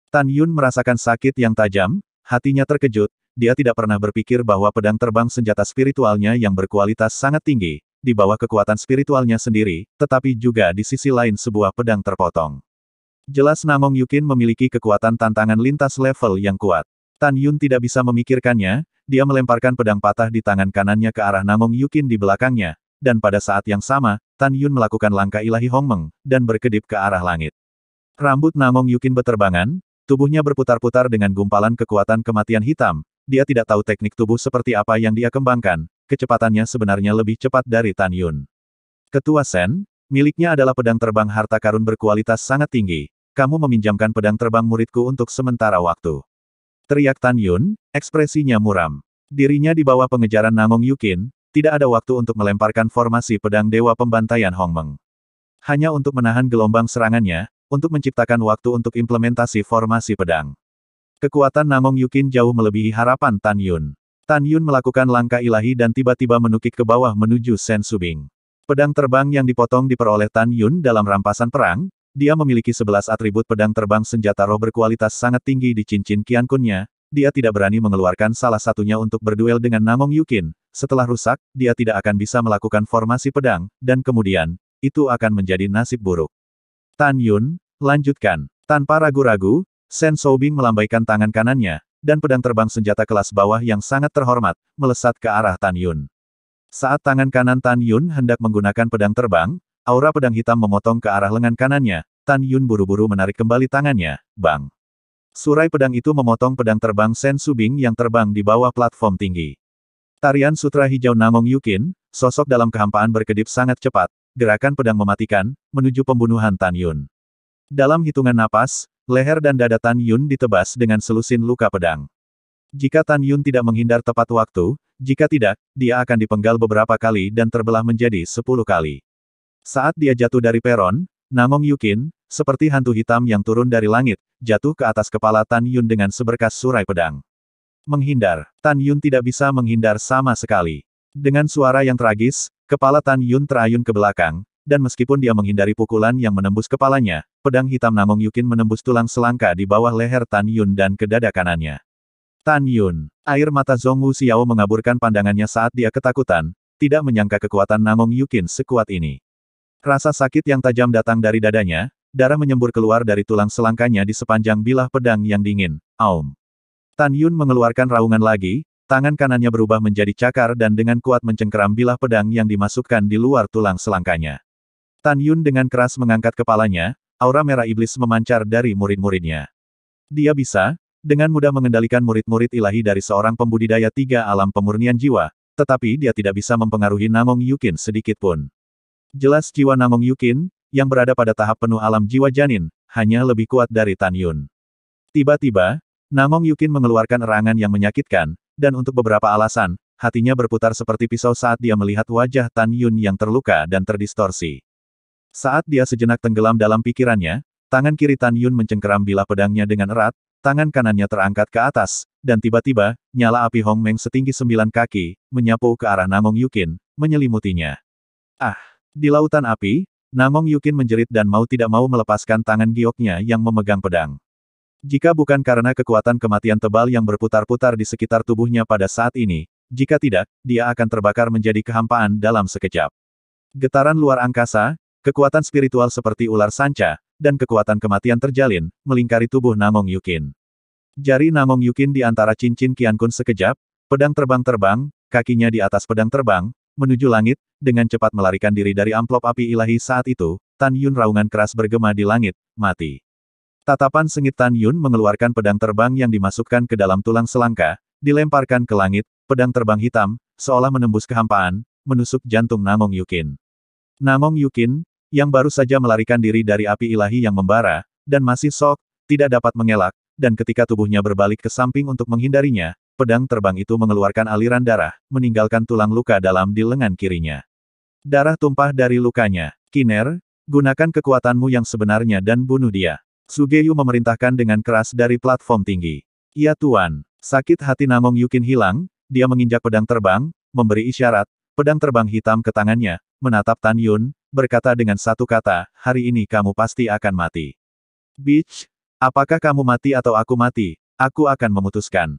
A: Tan Yun merasakan sakit yang tajam, hatinya terkejut, dia tidak pernah berpikir bahwa pedang terbang senjata spiritualnya yang berkualitas sangat tinggi, di bawah kekuatan spiritualnya sendiri, tetapi juga di sisi lain sebuah pedang terpotong. Jelas Namong Yukin memiliki kekuatan tantangan lintas level yang kuat. Tan Yun tidak bisa memikirkannya, dia melemparkan pedang patah di tangan kanannya ke arah Namong Yukin di belakangnya, dan pada saat yang sama, Tan Yun melakukan langkah ilahi Hongmeng, dan berkedip ke arah langit. Rambut Namong Yukin beterbangan, tubuhnya berputar-putar dengan gumpalan kekuatan kematian hitam, dia tidak tahu teknik tubuh seperti apa yang dia kembangkan, kecepatannya sebenarnya lebih cepat dari Tan Yun. Ketua Sen, miliknya adalah pedang terbang harta karun berkualitas sangat tinggi. Kamu meminjamkan pedang terbang muridku untuk sementara waktu. Teriak Tan Yun, ekspresinya muram. Dirinya di bawah pengejaran Namong Yukin, tidak ada waktu untuk melemparkan formasi pedang Dewa Pembantaian Hongmeng. Hanya untuk menahan gelombang serangannya, untuk menciptakan waktu untuk implementasi formasi pedang. Kekuatan Namong Yukin jauh melebihi harapan Tan Yun. Tan Yun melakukan langkah ilahi dan tiba-tiba menukik ke bawah menuju Sen Subing. Pedang terbang yang dipotong diperoleh Tan Yun dalam rampasan perang, dia memiliki 11 atribut pedang terbang senjata roh berkualitas sangat tinggi di cincin Qiankun-nya, dia tidak berani mengeluarkan salah satunya untuk berduel dengan Namong Yukin, setelah rusak, dia tidak akan bisa melakukan formasi pedang, dan kemudian, itu akan menjadi nasib buruk. Tan Yun, lanjutkan. Tanpa ragu-ragu, Sen Soubing melambaikan tangan kanannya, dan pedang terbang senjata kelas bawah yang sangat terhormat, melesat ke arah Tan Yun. Saat tangan kanan Tan Yun hendak menggunakan pedang terbang, aura pedang hitam memotong ke arah lengan kanannya, Tan Yun buru-buru menarik kembali tangannya, bang. Surai pedang itu memotong pedang terbang Sen Subing yang terbang di bawah platform tinggi. Tarian Sutra Hijau Namong Yukin, sosok dalam kehampaan berkedip sangat cepat, gerakan pedang mematikan, menuju pembunuhan Tan Yun. Dalam hitungan napas, leher dan dada Tan Yun ditebas dengan selusin luka pedang. Jika Tan Yun tidak menghindar tepat waktu, jika tidak, dia akan dipenggal beberapa kali dan terbelah menjadi 10 kali. Saat dia jatuh dari peron, Namong Yukin, seperti hantu hitam yang turun dari langit, jatuh ke atas kepala Tan Yun dengan seberkas surai pedang. Menghindar. Tan Yun tidak bisa menghindar sama sekali. Dengan suara yang tragis, kepala Tan Yun terayun ke belakang, dan meskipun dia menghindari pukulan yang menembus kepalanya, pedang hitam Namong Yukin menembus tulang selangka di bawah leher Tan Yun dan ke dada kanannya. Tan Yun. Air mata Zhong Wuxiao mengaburkan pandangannya saat dia ketakutan, tidak menyangka kekuatan Namong Yukin sekuat ini. Rasa sakit yang tajam datang dari dadanya, darah menyembur keluar dari tulang selangkanya di sepanjang bilah pedang yang dingin. Aum. Tan Yun mengeluarkan raungan lagi, tangan kanannya berubah menjadi cakar dan dengan kuat mencengkeram bilah pedang yang dimasukkan di luar tulang selangkanya. Tan Yun dengan keras mengangkat kepalanya, aura merah iblis memancar dari murid-muridnya. Dia bisa, dengan mudah mengendalikan murid-murid ilahi dari seorang pembudidaya 3 alam pemurnian jiwa, tetapi dia tidak bisa mempengaruhi Namong Yukin sedikitpun. Jelas jiwa Namong Yukin, yang berada pada tahap penuh alam jiwa janin, hanya lebih kuat dari Tan Yun. Tiba-tiba, Namong Yukin mengeluarkan erangan yang menyakitkan, dan untuk beberapa alasan, hatinya berputar seperti pisau saat dia melihat wajah Tan Yun yang terluka dan terdistorsi. Saat dia sejenak tenggelam dalam pikirannya, tangan kiri Tan Yun mencengkeram bilah pedangnya dengan erat, tangan kanannya terangkat ke atas, dan tiba-tiba, nyala api Hongmeng setinggi 9 kaki, menyapu ke arah Namong Yukin, menyelimutinya. Ah! Di lautan api, Namong Yukin menjerit dan mau tidak mau melepaskan tangan gioknya yang memegang pedang. Jika bukan karena kekuatan kematian tebal yang berputar-putar di sekitar tubuhnya pada saat ini, jika tidak, dia akan terbakar menjadi kehampaan dalam sekejap. Getaran luar angkasa, kekuatan spiritual seperti ular sanca, dan kekuatan kematian terjalin, melingkari tubuh Namong Yukin. Jari Namong Yukin di antara cincin Qiankun sekejap, pedang terbang, kakinya di atas pedang terbang, menuju langit, dengan cepat melarikan diri dari amplop api ilahi saat itu, Tan Yun raungan keras bergema di langit, mati. Tatapan sengit Tan Yun mengeluarkan pedang terbang yang dimasukkan ke dalam tulang selangka, dilemparkan ke langit, pedang terbang hitam, seolah menembus kehampaan, menusuk jantung Namong Yukin. Namong Yukin, yang baru saja melarikan diri dari api ilahi yang membara, dan masih shock, tidak dapat mengelak, dan ketika tubuhnya berbalik ke samping untuk menghindarinya, pedang terbang itu mengeluarkan aliran darah, meninggalkan tulang luka dalam di lengan kirinya. Darah tumpah dari lukanya. Kiner, gunakan kekuatanmu yang sebenarnya dan bunuh dia. Sugeyu memerintahkan dengan keras dari platform tinggi. Ya Tuan. Sakit hati Namong Yukin hilang, dia menginjak pedang terbang, memberi isyarat, pedang terbang hitam ke tangannya, menatap Tan Yun, berkata dengan satu kata, hari ini kamu pasti akan mati. Bitch, apakah kamu mati atau aku mati, aku akan memutuskan.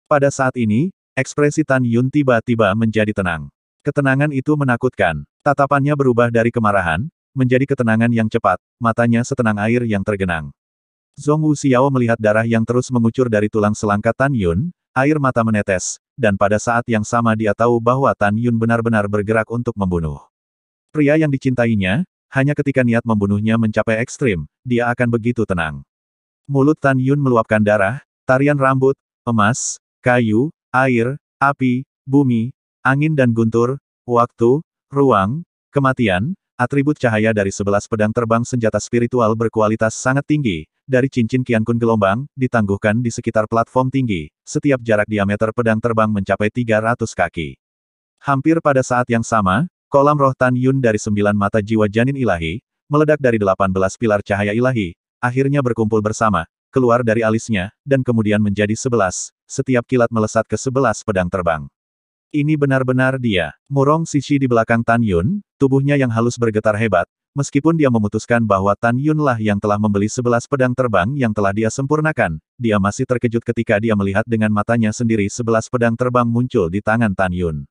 A: Pada saat ini, ekspresi Tan Yun tiba-tiba menjadi tenang. Ketenangan itu menakutkan. Tatapannya berubah dari kemarahan, menjadi ketenangan yang cepat, matanya setenang air yang tergenang. Zhong Wuxiao melihat darah yang terus mengucur dari tulang selangka Tan Yun, air mata menetes, dan pada saat yang sama dia tahu bahwa Tan Yun benar-benar bergerak untuk membunuh. Pria yang dicintainya, hanya ketika niat membunuhnya mencapai ekstrim, dia akan begitu tenang. Mulut Tan Yun meluapkan darah, tarian rambut, emas, kayu, air, api, bumi, Angin dan guntur, waktu, ruang, kematian, atribut cahaya dari 11 pedang terbang senjata spiritual berkualitas sangat tinggi, dari cincin Qiankun gelombang, ditangguhkan di sekitar platform tinggi, setiap jarak diameter pedang terbang mencapai 300 kaki. Hampir pada saat yang sama, kolam roh Tan Yun dari 9 mata jiwa janin ilahi, meledak dari 18 pilar cahaya ilahi, akhirnya berkumpul bersama, keluar dari alisnya, dan kemudian menjadi 11, setiap kilat melesat ke 11 pedang terbang. Ini benar-benar dia. Murong Sishi di belakang Tan Yun, tubuhnya yang halus bergetar hebat, meskipun dia memutuskan bahwa Tan Yun lah yang telah membeli 11 pedang terbang yang telah dia sempurnakan, dia masih terkejut ketika dia melihat dengan matanya sendiri 11 pedang terbang muncul di tangan Tan Yun.